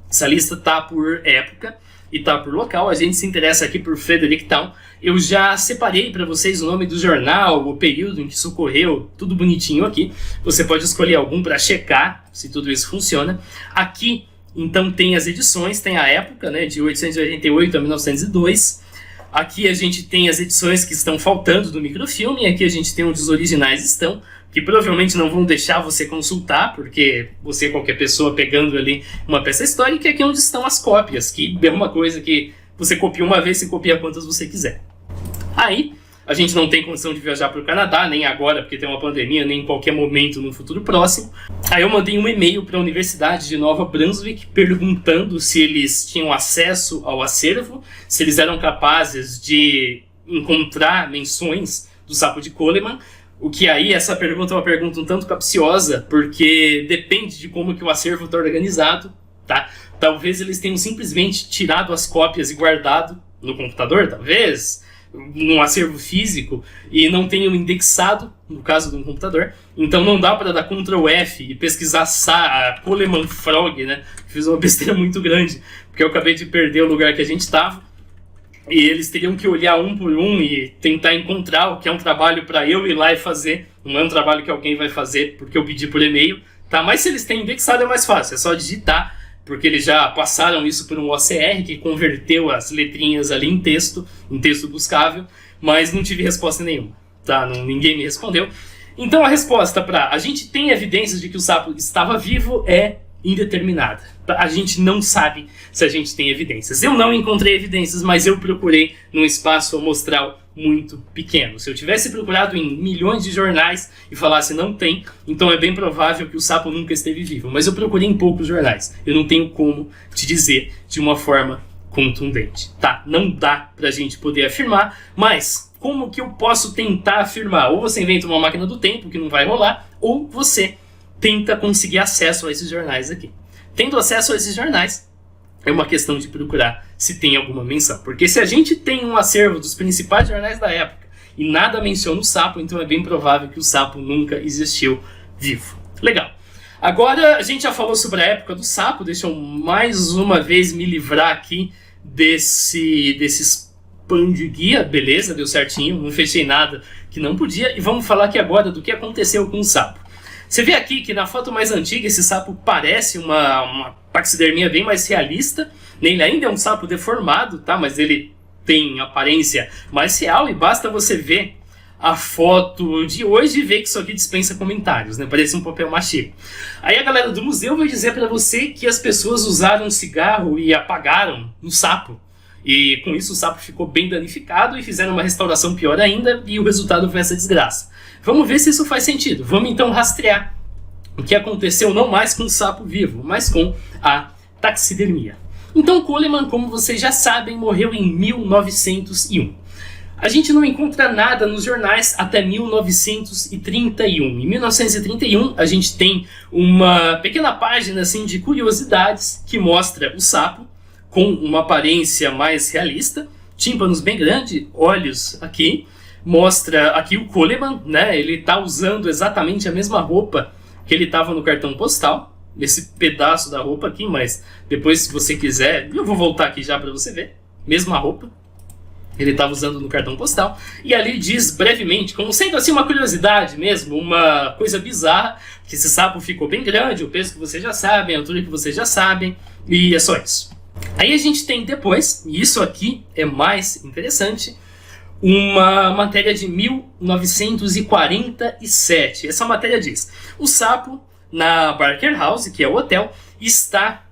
Essa lista tá por época e tá por local. A gente se interessa aqui por Fredericktown. Eu já separei para vocês o nome do jornal, o período em que isso ocorreu, tudo bonitinho aqui. Você pode escolher algum para checar se tudo isso funciona. Aqui então tem as edições, tem a época, né, de 1888 a 1902. Aqui a gente tem as edições que estão faltando do microfilme, e aqui a gente tem onde os originais estão, que provavelmente não vão deixar você consultar, porque você, qualquer pessoa, pegando ali uma peça histórica, e aqui é onde estão as cópias, que é uma coisa que você copia uma vez e copia quantas você quiser. Aí, A gente não tem condição de viajar para o Canadá, nem agora, porque tem uma pandemia, nem em qualquer momento no futuro próximo. Aí eu mandei um e-mail para a Universidade de Nova Brunswick perguntando se eles tinham acesso ao acervo, se eles eram capazes de encontrar menções do sapo de Coleman. O que aí, essa pergunta é uma pergunta um tanto capciosa, porque depende de como que o acervo está organizado, tá? Talvez eles tenham simplesmente tirado as cópias e guardado no computador, talvez, num acervo físico, e não tenham indexado, no caso de um computador. Então não dá para dar Ctrl F e pesquisar Coleman Frog, né? Fiz uma besteira muito grande, porque eu acabei de perder o lugar que a gente estava. E eles teriam que olhar um por um e tentar encontrar, o que é um trabalho para eu ir lá e fazer. Não é um trabalho que alguém vai fazer porque eu pedi por e-mail, tá? Mas se eles têm indexado é mais fácil, é só digitar, porque eles já passaram isso por um OCR que converteu as letrinhas ali em texto buscável, mas não tive resposta nenhuma, tá? Ninguém me respondeu. Então a resposta para a gente tem evidências de que o sapo estava vivo é indeterminada. A gente não sabe se a gente tem evidências. Eu não encontrei evidências, mas eu procurei num espaço amostral muito pequeno. Se eu tivesse procurado em milhões de jornais e falasse não tem, então é bem provável que o sapo nunca esteve vivo. Mas eu procurei em poucos jornais. Eu não tenho como te dizer de uma forma contundente. Tá, não dá pra gente poder afirmar, mas como que eu posso tentar afirmar? Ou você inventa uma máquina do tempo, que não vai rolar, ou você tenta conseguir acesso a esses jornais aqui. Tendo acesso a esses jornais, é uma questão de procurar se tem alguma menção. Porque se a gente tem um acervo dos principais jornais da época e nada menciona o sapo, então é bem provável que o sapo nunca existiu vivo. Legal. Agora, a gente já falou sobre a época do sapo, deixa eu mais uma vez me livrar aqui desse spam de guia. Beleza, deu certinho, não fechei nada que não podia. E vamos falar aqui agora do que aconteceu com o sapo. Você vê aqui que na foto mais antiga esse sapo parece uma taxidermia bem mais realista. Ele ainda é um sapo deformado, tá? Mas ele tem aparência mais real e basta você ver a foto de hoje e ver que isso aqui dispensa comentários, né? Parece um papel machê. Aí a galera do museu vai dizer para você que as pessoas usaram cigarro e apagaram no sapo. E com isso o sapo ficou bem danificado e fizeram uma restauração pior ainda e o resultado foi essa desgraça. Vamos ver se isso faz sentido. Vamos então rastrear o que aconteceu não mais com o sapo vivo, mas com a taxidermia. Então Coleman, como vocês já sabem, morreu em 1901. A gente não encontra nada nos jornais até 1931. Em 1931 a gente tem uma pequena página assim, de curiosidades que mostra o sapo com uma aparência mais realista, tímpanos bem grandes, olhos aqui. Mostra aqui o Coleman, né? Ele está usando exatamente a mesma roupa que ele estava no cartão postal, esse pedaço da roupa aqui, mas depois, se você quiser, eu vou voltar aqui já para você ver, mesma roupa ele estava usando no cartão postal, e ali diz brevemente, como sendo assim uma curiosidade mesmo, uma coisa bizarra, que esse sapo ficou bem grande, o peso que vocês já sabem, a altura que vocês já sabem, e é só isso. Aí a gente tem depois, e isso aqui é mais interessante, uma matéria de 1947. Essa matéria diz: o sapo na Barker House, que é o hotel, está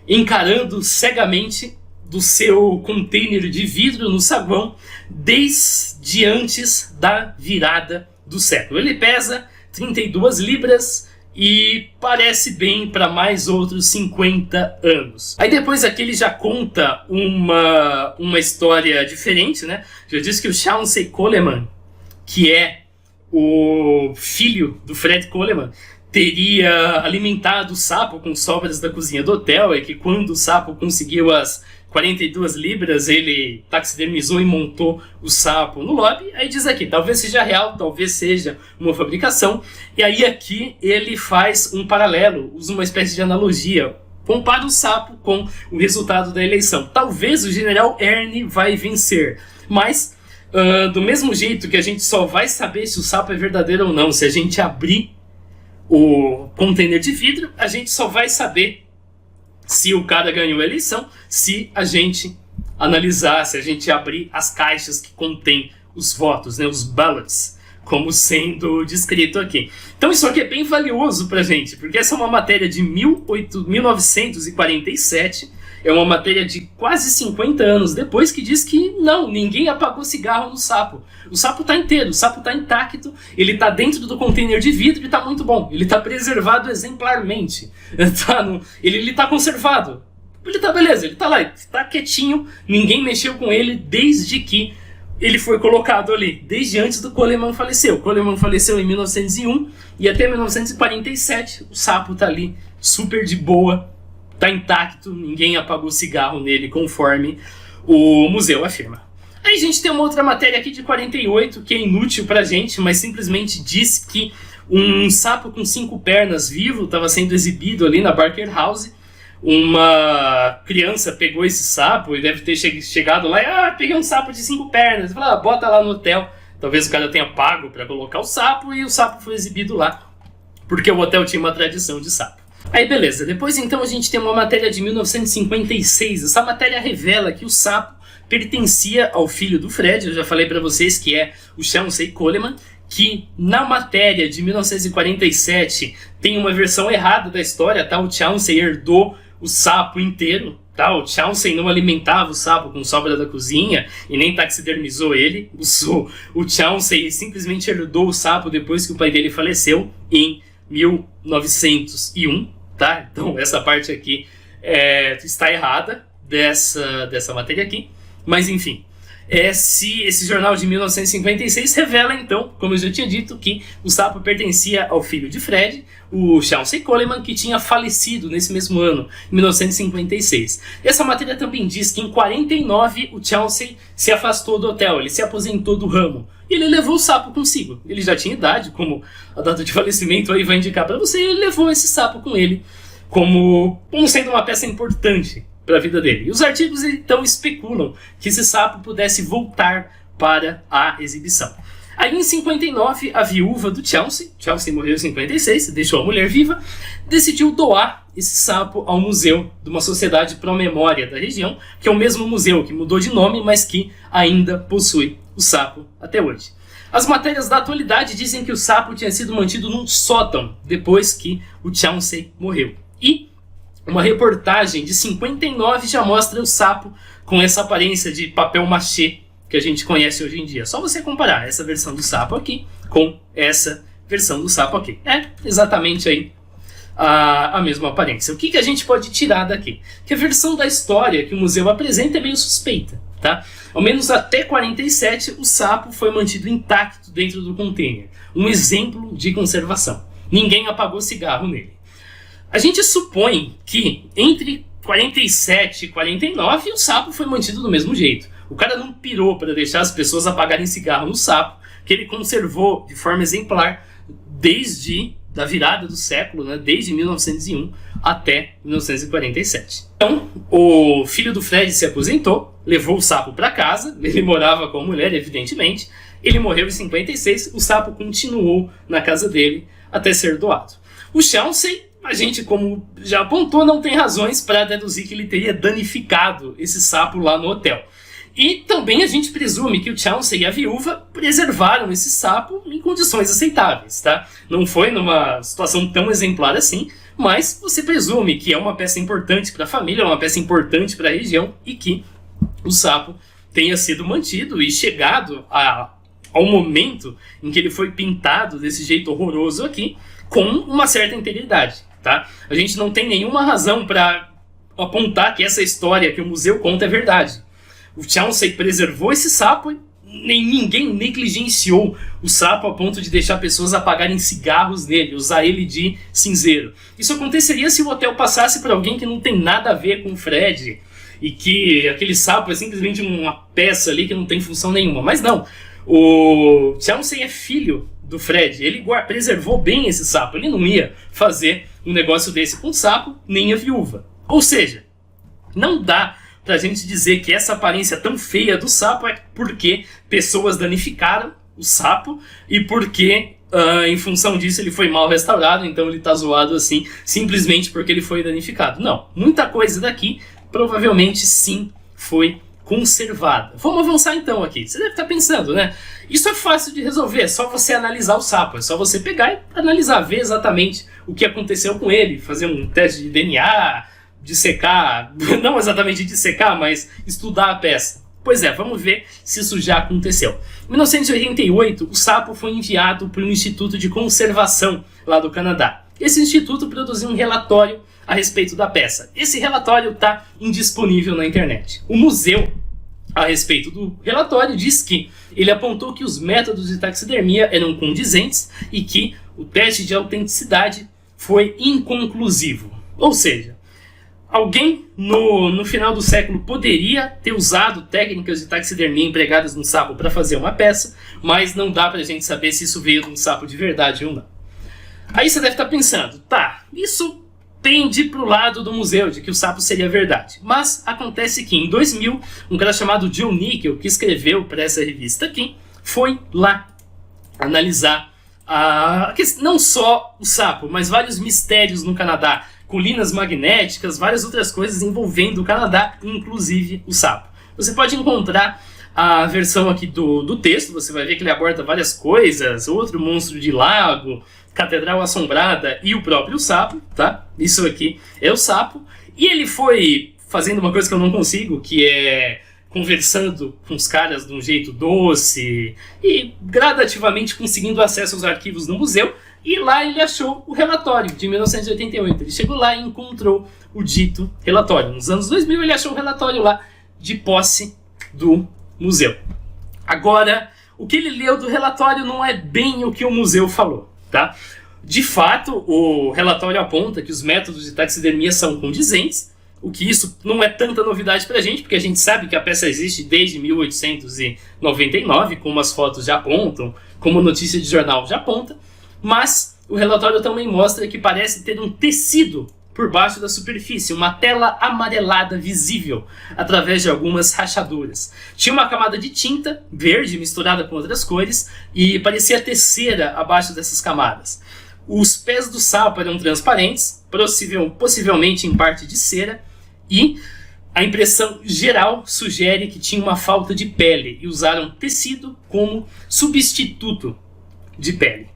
encarando cegamente do seu container de vidro no saguão desde antes da virada do século. Ele pesa 32 libras e parece bem para mais outros 50 anos. Aí depois aqui ele já conta uma história diferente, né? Já diz que o Chauncey Coleman, que é o filho do Fred Coleman, teria alimentado o sapo com sobras da cozinha do hotel, e que quando o sapo conseguiu as 42 libras, ele taxidermizou e montou o sapo no lobby. Aí diz aqui, talvez seja real, talvez seja uma fabricação. E aí aqui ele faz um paralelo, usa uma espécie de analogia. Compara o sapo com o resultado da eleição. Talvez o general Ernie vai vencer, mas do mesmo jeito que a gente só vai saber se o sapo é verdadeiro ou não, se a gente abrir o container de vidro, a gente só vai saber se o cara ganhou a eleição, se a gente analisar, se a gente abrir as caixas que contêm os votos, né, os ballots, como sendo descrito aqui. Então isso aqui é bem valioso pra gente, porque essa é uma matéria de 1947, é uma matéria de quase 50 anos depois que diz que não, ninguém apagou cigarro no sapo. O sapo está inteiro, o sapo está intacto, ele está dentro do container de vidro e está muito bom. Ele está preservado exemplarmente. Ele está conservado. Ele está beleza, ele está lá, está quietinho, ninguém mexeu com ele desde que ele foi colocado ali, desde antes do Coleman falecer. O Coleman faleceu em 1901 e até 1947 o sapo está ali, super de boa, está intacto, ninguém apagou cigarro nele, conforme o museu afirma. Aí a gente tem uma outra matéria aqui de 48, que é inútil pra gente, mas simplesmente diz que um sapo com 5 pernas vivo estava sendo exibido ali na Barker House. Uma criança pegou esse sapo e deve ter chegado lá e peguei um sapo de 5 pernas. Falou, bota lá no hotel. Talvez o cara tenha pago para colocar o sapo e o sapo foi exibido lá, porque o hotel tinha uma tradição de sapo. Aí beleza, depois então a gente tem uma matéria de 1956. Essa matéria revela que o sapo pertencia ao filho do Fred. Eu já falei para vocês que é o Chauncey Coleman, que na matéria de 1947 tem uma versão errada da história, tá? O Chauncey herdou o sapo inteiro, tá? O Chauncey não alimentava o sapo com sobra da cozinha e nem taxidermizou ele. O Chauncey simplesmente herdou o sapo depois que o pai dele faleceu em 1901, tá? Então essa parte aqui está errada dessa matéria aqui, mas enfim. Esse jornal de 1956 revela então, como eu já tinha dito, que o sapo pertencia ao filho de Fred, o Chauncey Coleman, que tinha falecido nesse mesmo ano, em 1956. Essa matéria também diz que em 49 o Chauncey se afastou do hotel, ele se aposentou do ramo. E ele levou o sapo consigo. Ele já tinha idade, como a data de falecimento aí vai indicar para você, e ele levou esse sapo com ele como sendo uma peça importante para a vida dele. E os artigos então especulam que esse sapo pudesse voltar para a exibição. Aí em 59, a viúva do Chauncey morreu em 56, deixou a mulher viva, decidiu doar esse sapo ao museu de uma sociedade pró-memória da região, que é o mesmo museu que mudou de nome, mas que ainda possui o sapo até hoje. As matérias da atualidade dizem que o sapo tinha sido mantido num sótão depois que o Chauncey morreu. E uma reportagem de 59 já mostra o sapo com essa aparência de papel machê que a gente conhece hoje em dia. Só você comparar essa versão do sapo aqui com essa versão do sapo aqui. É exatamente aí a mesma aparência. O que a gente pode tirar daqui? Que a versão da história que o museu apresenta é meio suspeita, tá? Ao menos até 47 o sapo foi mantido intacto dentro do container. Um exemplo de conservação. Ninguém apagou cigarro nele. A gente supõe que entre 47 e 49 o sapo foi mantido do mesmo jeito. O cara não pirou para deixar as pessoas apagarem cigarro no sapo, que ele conservou de forma exemplar desde a virada do século, né, desde 1901 até 1947. Então, o filho do Fred se aposentou, levou o sapo para casa, ele morava com a mulher, evidentemente, ele morreu em 56, o sapo continuou na casa dele até ser doado. O Chauncey, a gente, como já apontou, não tem razões para deduzir que ele teria danificado esse sapo lá no hotel. E também a gente presume que o Chauncey e a viúva preservaram esse sapo em condições aceitáveis, tá? Não foi numa situação tão exemplar assim, mas você presume que é uma peça importante para a família, uma peça importante para a região e que o sapo tenha sido mantido e chegado ao momento em que ele foi pintado desse jeito horroroso aqui com uma certa integridade, tá? A gente não tem nenhuma razão para apontar que essa história que o museu conta é verdade. O Chauncey preservou esse sapo e ninguém negligenciou o sapo a ponto de deixar pessoas apagarem cigarros nele, usar ele de cinzeiro. Isso aconteceria se o hotel passasse por alguém que não tem nada a ver com o Fred e que aquele sapo é simplesmente uma peça ali que não tem função nenhuma. Mas não, o Chauncey é filho do Fred, ele preservou bem esse sapo, ele não ia fazer um negócio desse com o sapo, nem a viúva. Ou seja, não dá pra gente dizer que essa aparência tão feia do sapo é porque pessoas danificaram o sapo e porque, em função disso, ele foi mal restaurado, então ele tá zoado assim, simplesmente porque ele foi danificado. Não, muita coisa daqui provavelmente sim foi conservada. Vamos avançar então aqui. Você deve estar pensando, né? Isso é fácil de resolver, é só você analisar o sapo, é só você pegar e analisar, ver exatamente o que aconteceu com ele, fazer um teste de DNA, dissecar, não exatamente dissecar, mas estudar a peça. Pois é, vamos ver se isso já aconteceu. Em 1988, o sapo foi enviado para um instituto de conservação lá do Canadá. Esse instituto produziu um relatório a respeito da peça. Esse relatório está indisponível na internet. O museu, a respeito do relatório, diz que ele apontou que os métodos de taxidermia eram condizentes e que o teste de autenticidade foi inconclusivo. Ou seja, alguém no final do século poderia ter usado técnicas de taxidermia empregadas no sapo para fazer uma peça, mas não dá pra gente saber se isso veio de um sapo de verdade ou não. Aí você deve estar pensando, tá, isso pende pro lado do museu, de que o sapo seria verdade. Mas acontece que em 2000, um cara chamado John Nickel, que escreveu para essa revista aqui, foi lá analisar não só o sapo, mas vários mistérios no Canadá, colinas magnéticas, várias outras coisas envolvendo o Canadá, inclusive o sapo. Você pode encontrar a versão aqui do texto, você vai ver que ele aborda várias coisas, outro monstro de lago, Catedral Assombrada e o próprio sapo, tá? Isso aqui é o sapo. E ele foi fazendo uma coisa que eu não consigo, que é conversando com os caras de um jeito doce e gradativamente conseguindo acesso aos arquivos no museu. E lá ele achou o relatório de 1988. Ele chegou lá e encontrou o dito relatório. Nos anos 2000 ele achou o relatório lá de posse do museu. Agora, o que ele leu do relatório não é bem o que o museu falou, tá? De fato, o relatório aponta que os métodos de taxidermia são condizentes, o que isso não é tanta novidade pra gente, porque a gente sabe que a peça existe desde 1899, como as fotos já apontam, como a notícia de jornal já aponta, mas o relatório também mostra que parece ter um tecido por baixo da superfície, uma tela amarelada visível através de algumas rachaduras. Tinha uma camada de tinta verde misturada com outras cores e parecia ter cera abaixo dessas camadas. Os pés do sapo eram transparentes, possivelmente em parte de cera, e a impressão geral sugere que tinha uma falta de pele e usaram tecido como substituto de pele.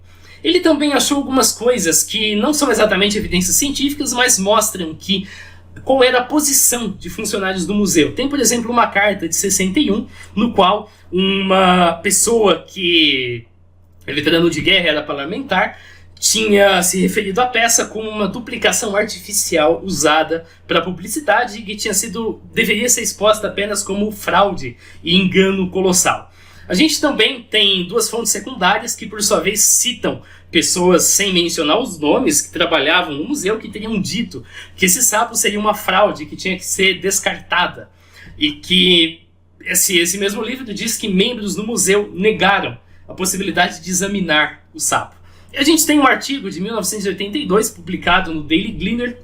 Ele também achou algumas coisas que não são exatamente evidências científicas, mas mostram qual era a posição de funcionários do museu. Tem, por exemplo, uma carta de 61, no qual uma pessoa que é veterano de guerra, era parlamentar, tinha se referido à peça como uma duplicação artificial usada para publicidade e que deveria ser exposta apenas como fraude e engano colossal. A gente também tem duas fontes secundárias que, por sua vez, citam pessoas, sem mencionar os nomes, que trabalhavam no museu, que teriam dito que esse sapo seria uma fraude que tinha que ser descartada. E que esse mesmo livro diz que membros do museu negaram a possibilidade de examinar o sapo. E a gente tem um artigo de 1982, publicado no Daily Gleaner,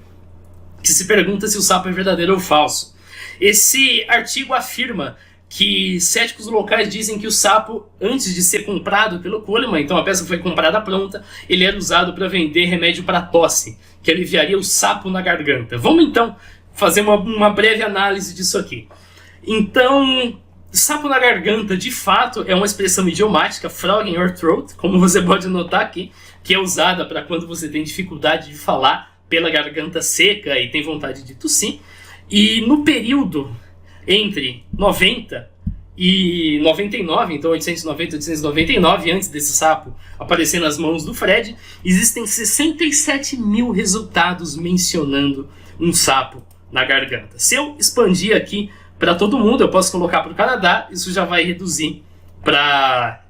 que se pergunta se o sapo é verdadeiro ou falso. Esse artigo afirma que céticos locais dizem que o sapo, antes de ser comprado pelo Coleman, então a peça foi comprada pronta, ele era usado para vender remédio para tosse, que aliviaria o sapo na garganta. Vamos então fazer uma breve análise disso aqui. Então, sapo na garganta, de fato, é uma expressão idiomática, frog in your throat, como você pode notar aqui, que é usada para quando você tem dificuldade de falar pela garganta seca e tem vontade de tossir. E no período entre 90 e 99, então 890 e 899, antes desse sapo aparecer nas mãos do Fred, existem 67 mil resultados mencionando um sapo na garganta. Se eu expandir aqui para todo mundo, eu posso colocar para o Canadá, isso já vai reduzir para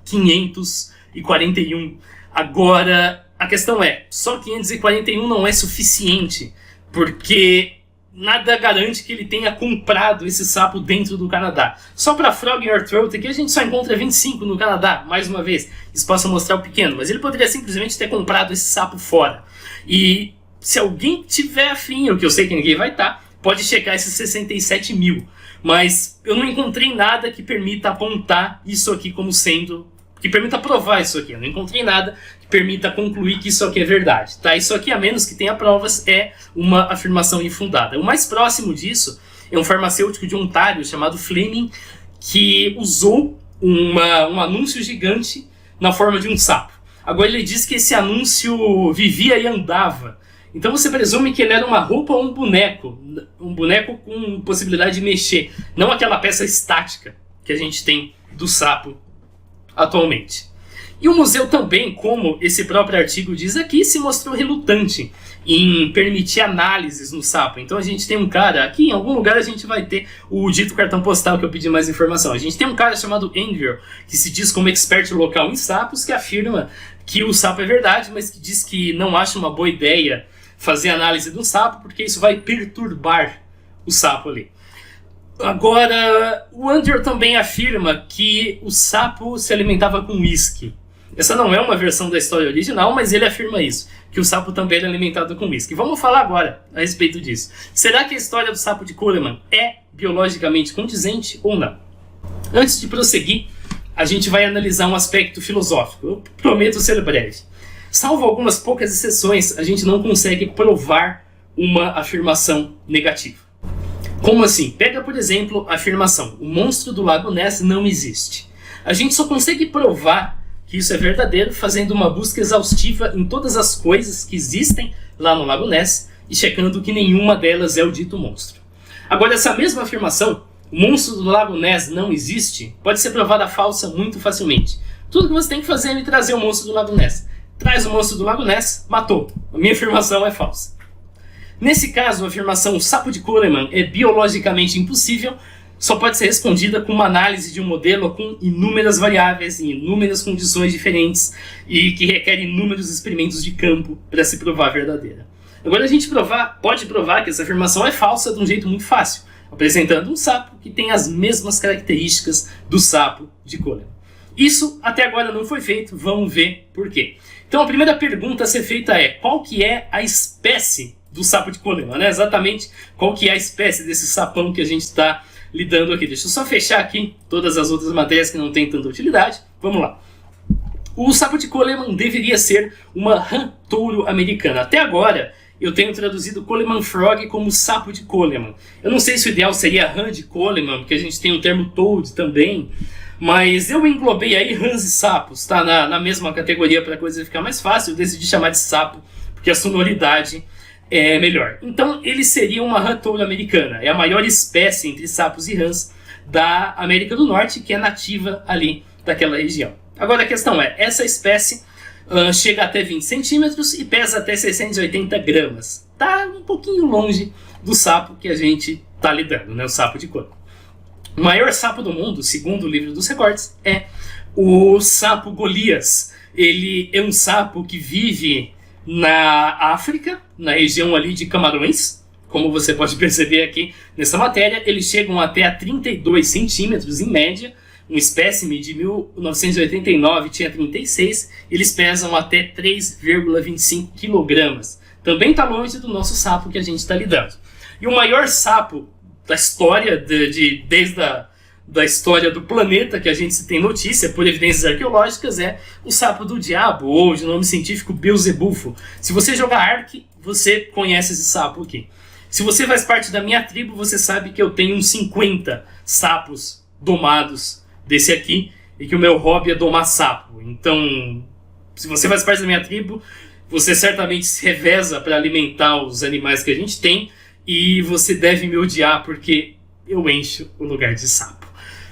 541. Agora, a questão é, só 541 não é suficiente, porque nada garante que ele tenha comprado esse sapo dentro do Canadá. Só para Frog in Your Throat, aqui a gente só encontra 25 no Canadá, mais uma vez. Isso possa mostrar o pequeno, mas ele poderia simplesmente ter comprado esse sapo fora. E se alguém tiver afim, o que eu sei que ninguém vai estar, pode checar esses 67 mil. Mas eu não encontrei nada que permita apontar isso aqui como sendo... que permita provar isso aqui. Eu não encontrei nada que permita concluir que isso aqui é verdade. Tá? Isso aqui, a menos que tenha provas, é uma afirmação infundada. O mais próximo disso é um farmacêutico de Ontário chamado Fleming, que usou um anúncio gigante na forma de um sapo. Agora ele diz que esse anúncio vivia e andava Então você presume que ele era uma roupa ou um boneco com possibilidade de mexer, não aquela peça estática que a gente tem do sapo atualmente. E o museu também, como esse próprio artigo diz aqui, se mostrou relutante em permitir análises no sapo. Então a gente tem um cara, aqui em algum lugar a gente vai ter o dito cartão postal que eu pedi mais informação. A gente tem um cara chamado Andrew, que se diz como expert local em sapos, que afirma que o sapo é verdade, mas que diz que não acha uma boa ideia fazer análise do sapo, porque isso vai perturbar o sapo ali. Agora, o Andrew também afirma que o sapo se alimentava com uísque. Essa não é uma versão da história original, mas ele afirma isso, que o sapo também era alimentado com uísque. Vamos falar agora a respeito disso. Será que a história do sapo de Coleman é biologicamente condizente ou não? Antes de prosseguir, a gente vai analisar um aspecto filosófico. Eu prometo ser breve. Salvo algumas poucas exceções, a gente não consegue provar uma afirmação negativa. Como assim? Pega, por exemplo, a afirmação: o monstro do Lago Ness não existe. A gente só consegue provar que isso é verdadeiro fazendo uma busca exaustiva em todas as coisas que existem lá no Lago Ness e checando que nenhuma delas é o dito monstro. Agora, essa mesma afirmação, o monstro do Lago Ness não existe, pode ser provada falsa muito facilmente. Tudo que você tem que fazer é me trazer o monstro do Lago Ness. Traz o monstro do Lago Ness, matou. A minha afirmação é falsa. Nesse caso, a afirmação o sapo de Coleman é biologicamente impossível só pode ser respondida com uma análise de um modelo com inúmeras variáveis e inúmeras condições diferentes e que requer inúmeros experimentos de campo para se provar verdadeira. Agora a gente pode provar que essa afirmação é falsa de um jeito muito fácil, apresentando um sapo que tem as mesmas características do sapo de Coleman. Isso até agora não foi feito, vamos ver por quê. Então a primeira pergunta a ser feita é: qual que é a espécie do sapo de Coleman, né? Exatamente qual que é a espécie desse sapão que a gente está lidando aqui. Deixa eu só fechar aqui todas as outras matérias que não têm tanta utilidade. Vamos lá. O sapo de Coleman deveria ser uma rã touro americana. Até agora eu tenho traduzido Coleman Frog como sapo de Coleman. Eu não sei se o ideal seria rã de Coleman, porque a gente tem o termo toad também, mas eu englobei aí rãs e sapos, tá? Na mesma categoria para a coisa ficar mais fácil. Eu decidi chamar de sapo, porque a sonoridade é melhor. Então ele seria uma rã touro americana. É a maior espécie entre sapos e rãs da América do Norte, que é nativa ali daquela região. Agora a questão é, essa espécie chega até 20 centímetros e pesa até 680 gramas. Tá um pouquinho longe do sapo que a gente tá lidando, né? O sapo de Coleman. O maior sapo do mundo, segundo o livro dos recortes, é o sapo Golias. Ele é um sapo que vive na África, na região ali de Camarões. Como você pode perceber aqui nessa matéria, eles chegam até a 32 centímetros em média. Um espécime de 1989 tinha 36, eles pesam até 3,25 quilogramas. Também está longe do nosso sapo que a gente está lidando. E o maior sapo da história, desde da história do planeta que a gente tem notícia por evidências arqueológicas, é o sapo do diabo, ou de nome científico Beelzebufo. Se você jogar Ark, você conhece esse sapo aqui. Se você faz parte da minha tribo, você sabe que eu tenho uns 50 sapos domados desse aqui, e que o meu hobby é domar sapo. Então, se você faz parte da minha tribo, você certamente se reveza para alimentar os animais que a gente tem, e você deve me odiar porque eu encho o lugar de sapo.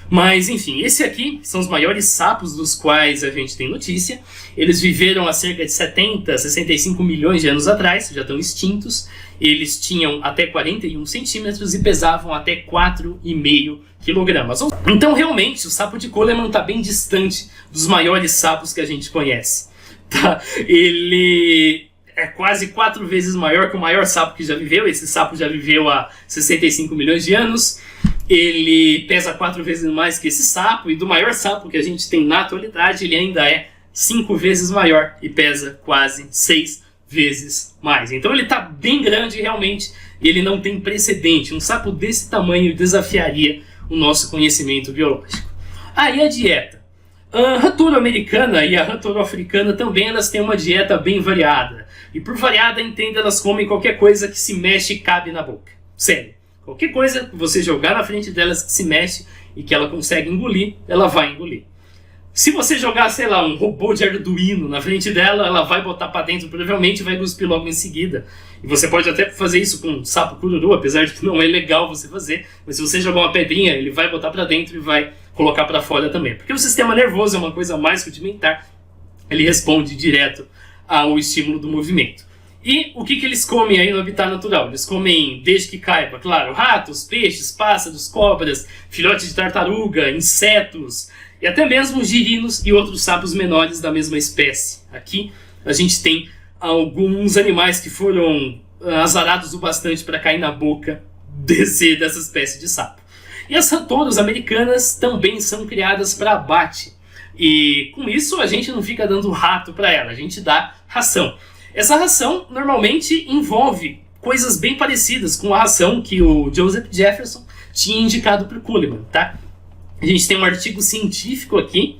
Mas, enfim, esse aqui são os maiores sapos dos quais a gente tem notícia. Eles viveram há cerca de 70, 65 milhões de anos atrás, já estão extintos. Eles tinham até 41 centímetros e pesavam até 4,5 quilogramas. Então, realmente, o sapo de Coleman está bem distante dos maiores sapos que a gente conhece. Tá? Ele é quase 4 vezes maior que o maior sapo que já viveu. Esse sapo já viveu há 65 milhões de anos. Ele pesa 4 vezes mais que esse sapo, e do maior sapo que a gente tem na atualidade, ele ainda é 5 vezes maior e pesa quase 6 vezes mais. Então ele está bem grande realmente, e ele não tem precedente. Um sapo desse tamanho desafiaria o nosso conhecimento biológico. E a dieta? A rã touro americana e a rã touro africana também elas têm uma dieta bem variada. E por variada, entenda, elas comem qualquer coisa que se mexe e cabe na boca. Sério. Qualquer coisa que você jogar na frente delas que se mexe e que ela consegue engolir, ela vai engolir. Se você jogar, sei lá, um robô de Arduino na frente dela, ela vai botar pra dentro, provavelmente vai cuspir logo em seguida. E você pode até fazer isso com um sapo cururu, apesar de que não é legal você fazer, mas se você jogar uma pedrinha, ele vai botar pra dentro e vai colocar pra fora também. Porque o sistema nervoso é uma coisa mais rudimentar, ele responde direto ao estímulo do movimento. E o que eles comem aí no habitat natural? Eles comem, desde que caiba, claro, ratos, peixes, pássaros, cobras, filhotes de tartaruga, insetos e até mesmo girinos e outros sapos menores da mesma espécie. Aqui a gente tem alguns animais que foram azarados o bastante para cair na boca dessa espécie de sapo. E as ratoras americanas também são criadas para abate. E com isso a gente não fica dando rato para ela, a gente dá ração. Essa ração normalmente envolve coisas bem parecidas com a ração que o Joseph Jefferson tinha indicado para o Kuhlman, tá? A gente tem um artigo científico aqui,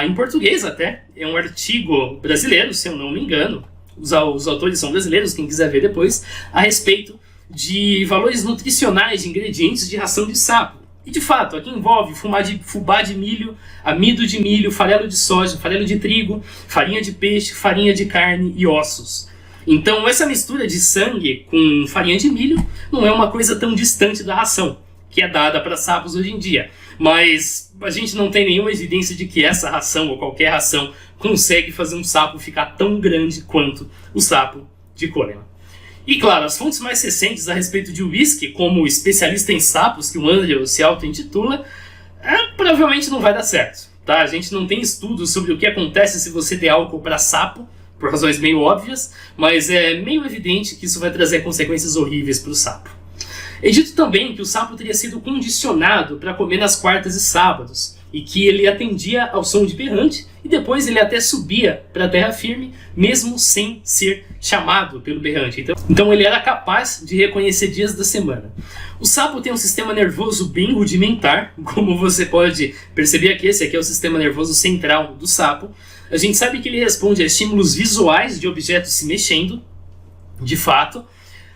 em português até, é um artigo brasileiro, se eu não me engano, os autores são brasileiros, quem quiser ver depois, a respeito de valores nutricionais de ingredientes de ração de sapo. E de fato, aqui envolve fubá de milho, amido de milho, farelo de soja, farelo de trigo, farinha de peixe, farinha de carne e ossos. Então essa mistura de sangue com farinha de milho não é uma coisa tão distante da ração que é dada para sapos hoje em dia. Mas a gente não tem nenhuma evidência de que essa ração ou qualquer ração consegue fazer um sapo ficar tão grande quanto o sapo de Coleman. E claro, as fontes mais recentes a respeito de whisky, como especialista em sapos, que o Andrew se auto-intitula, provavelmente não vai dar certo. Tá? A gente não tem estudos sobre o que acontece se você der álcool para sapo, por razões meio óbvias, mas é meio evidente que isso vai trazer consequências horríveis para o sapo. É dito também que o sapo teria sido condicionado para comer nas quartas e sábados, e que ele atendia ao som de berrante, e depois ele até subia para a terra firme, mesmo sem ser chamado pelo berrante. Então ele era capaz de reconhecer dias da semana. O sapo tem um sistema nervoso bem rudimentar, como você pode perceber aqui, esse aqui é o sistema nervoso central do sapo. A gente sabe que ele responde a estímulos visuais de objetos se mexendo, de fato.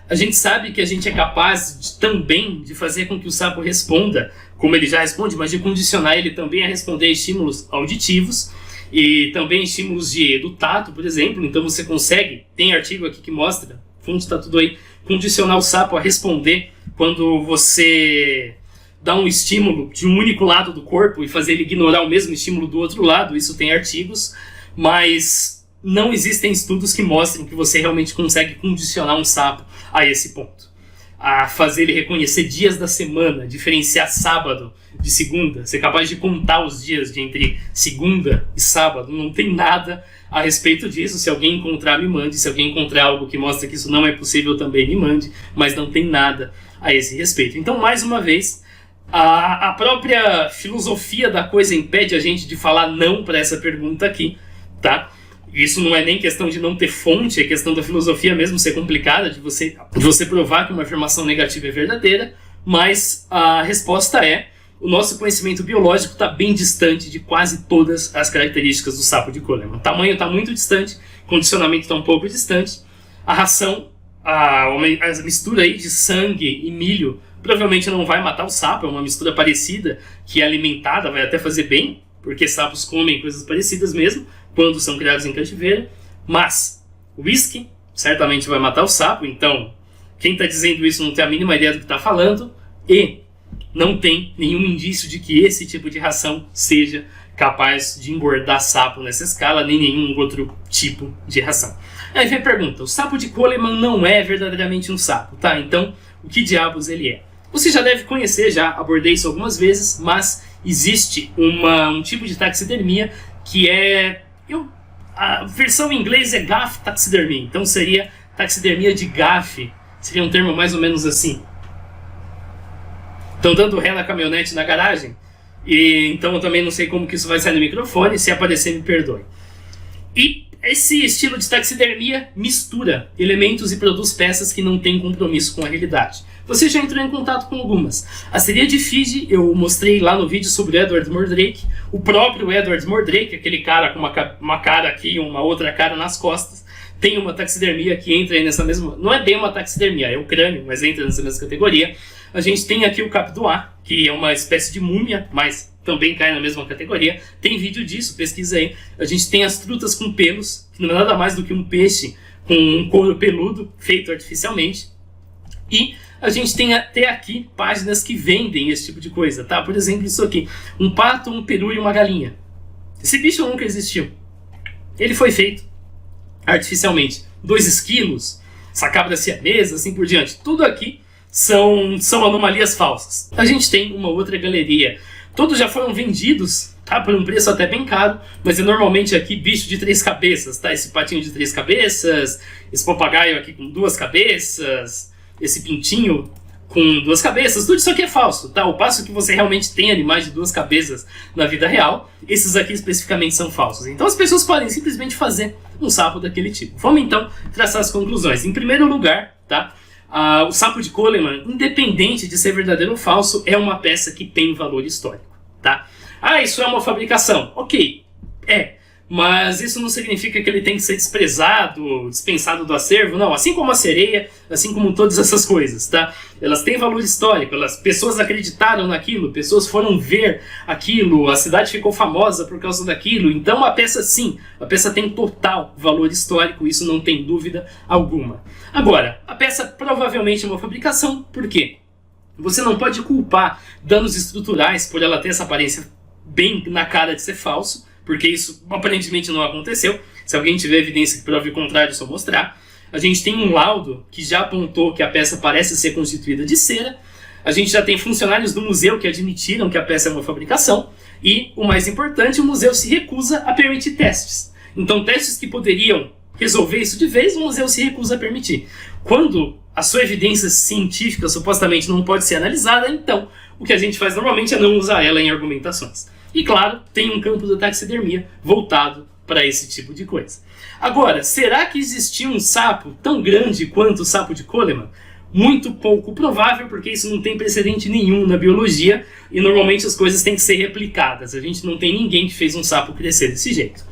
A gente sabe que a gente é capaz também de fazer com que o sapo responda, como ele já responde, mas de condicionar ele também a responder a estímulos auditivos e também estímulos do tato, por exemplo. Então você consegue, tem artigo aqui que mostra, fonte está tudo aí, condicionar o sapo a responder quando você dá um estímulo de um único lado do corpo e fazer ele ignorar o mesmo estímulo do outro lado. Isso tem artigos, mas não existem estudos que mostrem que você realmente consegue condicionar um sapo a esse ponto. A fazer ele reconhecer dias da semana, diferenciar sábado de segunda, ser capaz de contar os dias de entre segunda e sábado. Não tem nada a respeito disso. Se alguém encontrar, me mande. Se alguém encontrar algo que mostra que isso não é possível, também me mande. Mas não tem nada a esse respeito. Então, mais uma vez, a própria filosofia da coisa impede a gente de falar não para essa pergunta aqui, tá? Isso não é nem questão de não ter fonte, é questão da filosofia mesmo ser complicada, de você provar que uma afirmação negativa é verdadeira, mas a resposta é: o nosso conhecimento biológico está bem distante de quase todas as características do sapo de Coleman. O tamanho está muito distante, o condicionamento está um pouco distante, a ração, a mistura aí de sangue e milho provavelmente não vai matar o sapo, é uma mistura parecida, que é alimentada, vai até fazer bem, porque sapos comem coisas parecidas mesmo, quando são criados em cativeiro, mas o whisky certamente vai matar o sapo, então quem está dizendo isso não tem a mínima ideia do que está falando, e não tem nenhum indício de que esse tipo de ração seja capaz de engordar sapo nessa escala, nem nenhum outro tipo de ração. Aí vem a pergunta: o sapo de Coleman não é verdadeiramente um sapo, tá? Então, o que diabos ele é? Você já deve conhecer, já abordei isso algumas vezes, mas existe um tipo de taxidermia que é... a versão em inglês é gaff taxidermia, então seria taxidermia de gafe, seria um termo mais ou menos assim. Estão dando ré na caminhonete na garagem, e então eu também não sei como que isso vai sair no microfone, se aparecer me perdoe. E esse estilo de taxidermia mistura elementos e produz peças que não têm compromisso com a realidade. Você já entrou em contato com algumas. A sereia de Fiji, eu mostrei lá no vídeo sobre o Edward Mordrake. O próprio Edward Mordrake, aquele cara com uma cara aqui e uma outra cara nas costas, tem uma taxidermia que entra aí nessa mesma... Não é bem uma taxidermia, é o crânio, mas entra nessa mesma categoria. A gente tem aqui o Capidoá, que é uma espécie de múmia, mas também cai na mesma categoria. Tem vídeo disso, pesquisa aí. A gente tem as trutas com pelos, que não é nada mais do que um peixe com um couro peludo, feito artificialmente. E a gente tem até aqui páginas que vendem esse tipo de coisa, tá? Por exemplo, isso aqui. Um pato, um peru e uma galinha. Esse bicho nunca existiu. Ele foi feito artificialmente. 2 esquilos, essa cabra siamesa, assim por diante. Tudo aqui são anomalias falsas. A gente tem uma outra galeria. Todos já foram vendidos, tá? Por um preço até bem caro, mas é normalmente aqui bicho de 3 cabeças, tá? Esse patinho de 3 cabeças, esse papagaio aqui com 2 cabeças, esse pintinho com 2 cabeças, tudo isso aqui é falso, tá? Ao passo que você realmente tem animais de 2 cabeças na vida real, esses aqui especificamente são falsos. Então as pessoas podem simplesmente fazer um sapo daquele tipo. Vamos então traçar as conclusões. Em primeiro lugar, tá? O sapo de Coleman, independente de ser verdadeiro ou falso, é uma peça que tem valor histórico, tá? Isso é uma fabricação. Ok, mas isso não significa que ele tem que ser desprezado, dispensado do acervo, não. Assim como a sereia, assim como todas essas coisas, tá? Elas têm valor histórico, pessoas acreditaram naquilo, pessoas foram ver aquilo, a cidade ficou famosa por causa daquilo. Então a peça sim, a peça tem total valor histórico, isso não tem dúvida alguma. Agora, a peça provavelmente é uma fabricação, por quê? Você não pode culpar danos estruturais por ela ter essa aparência bem na cara de ser falso, porque isso aparentemente não aconteceu. Se alguém tiver evidência que prove o contrário, é só mostrar. A gente tem um laudo que já apontou que a peça parece ser constituída de cera. A gente já tem funcionários do museu que admitiram que a peça é uma fabricação. E, o mais importante, o museu se recusa a permitir testes. Então, testes que poderiam resolver isso de vez, o museu se recusa a permitir. Quando a sua evidência científica supostamente não pode ser analisada, então o que a gente faz normalmente é não usar ela em argumentações. E claro, tem um campo da taxidermia voltado para esse tipo de coisa. Agora, será que existia um sapo tão grande quanto o sapo de Coleman? Muito pouco provável, porque isso não tem precedente nenhum na biologia e normalmente as coisas têm que ser replicadas. A gente não tem ninguém que fez um sapo crescer desse jeito.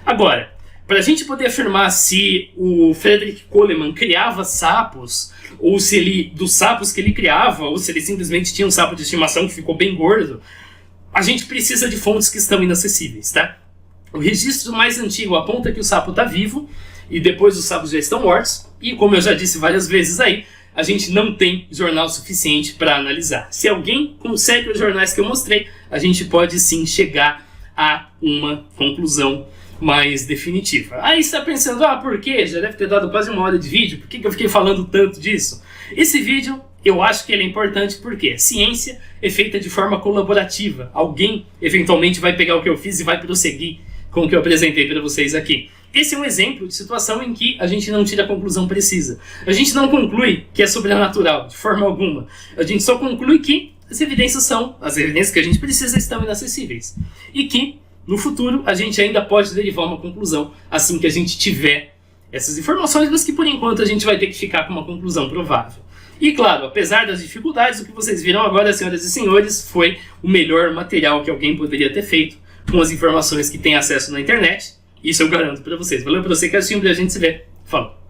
Agora, para a gente poder afirmar se o Frederick Coleman criava sapos, ou se ele, dos sapos que ele criava, ou se ele simplesmente tinha um sapo de estimação que ficou bem gordo, a gente precisa de fontes que estão inacessíveis, tá? O registro mais antigo aponta que o sapo está vivo, e depois os sapos já estão mortos, e como eu já disse várias vezes aí, a gente não tem jornal suficiente para analisar. Se alguém consegue os jornais que eu mostrei, a gente pode sim chegar a uma conclusão mais definitiva. Aí você está pensando, por quê? Já deve ter dado quase 1 hora de vídeo, por que eu fiquei falando tanto disso? Esse vídeo, eu acho que ele é importante porque ciência é feita de forma colaborativa. Alguém, eventualmente, vai pegar o que eu fiz e vai prosseguir com o que eu apresentei para vocês aqui. Esse é um exemplo de situação em que a gente não tira a conclusão precisa. A gente não conclui que é sobrenatural, de forma alguma. A gente só conclui que as evidências que a gente precisa estão inacessíveis. E que, no futuro, a gente ainda pode derivar uma conclusão assim que a gente tiver essas informações, mas que por enquanto a gente vai ter que ficar com uma conclusão provável. E claro, apesar das dificuldades, o que vocês viram agora, senhoras e senhores, foi o melhor material que alguém poderia ter feito com as informações que tem acesso na internet. Isso eu garanto pra vocês. Valeu pra você que assistiu e a gente se vê. Falou!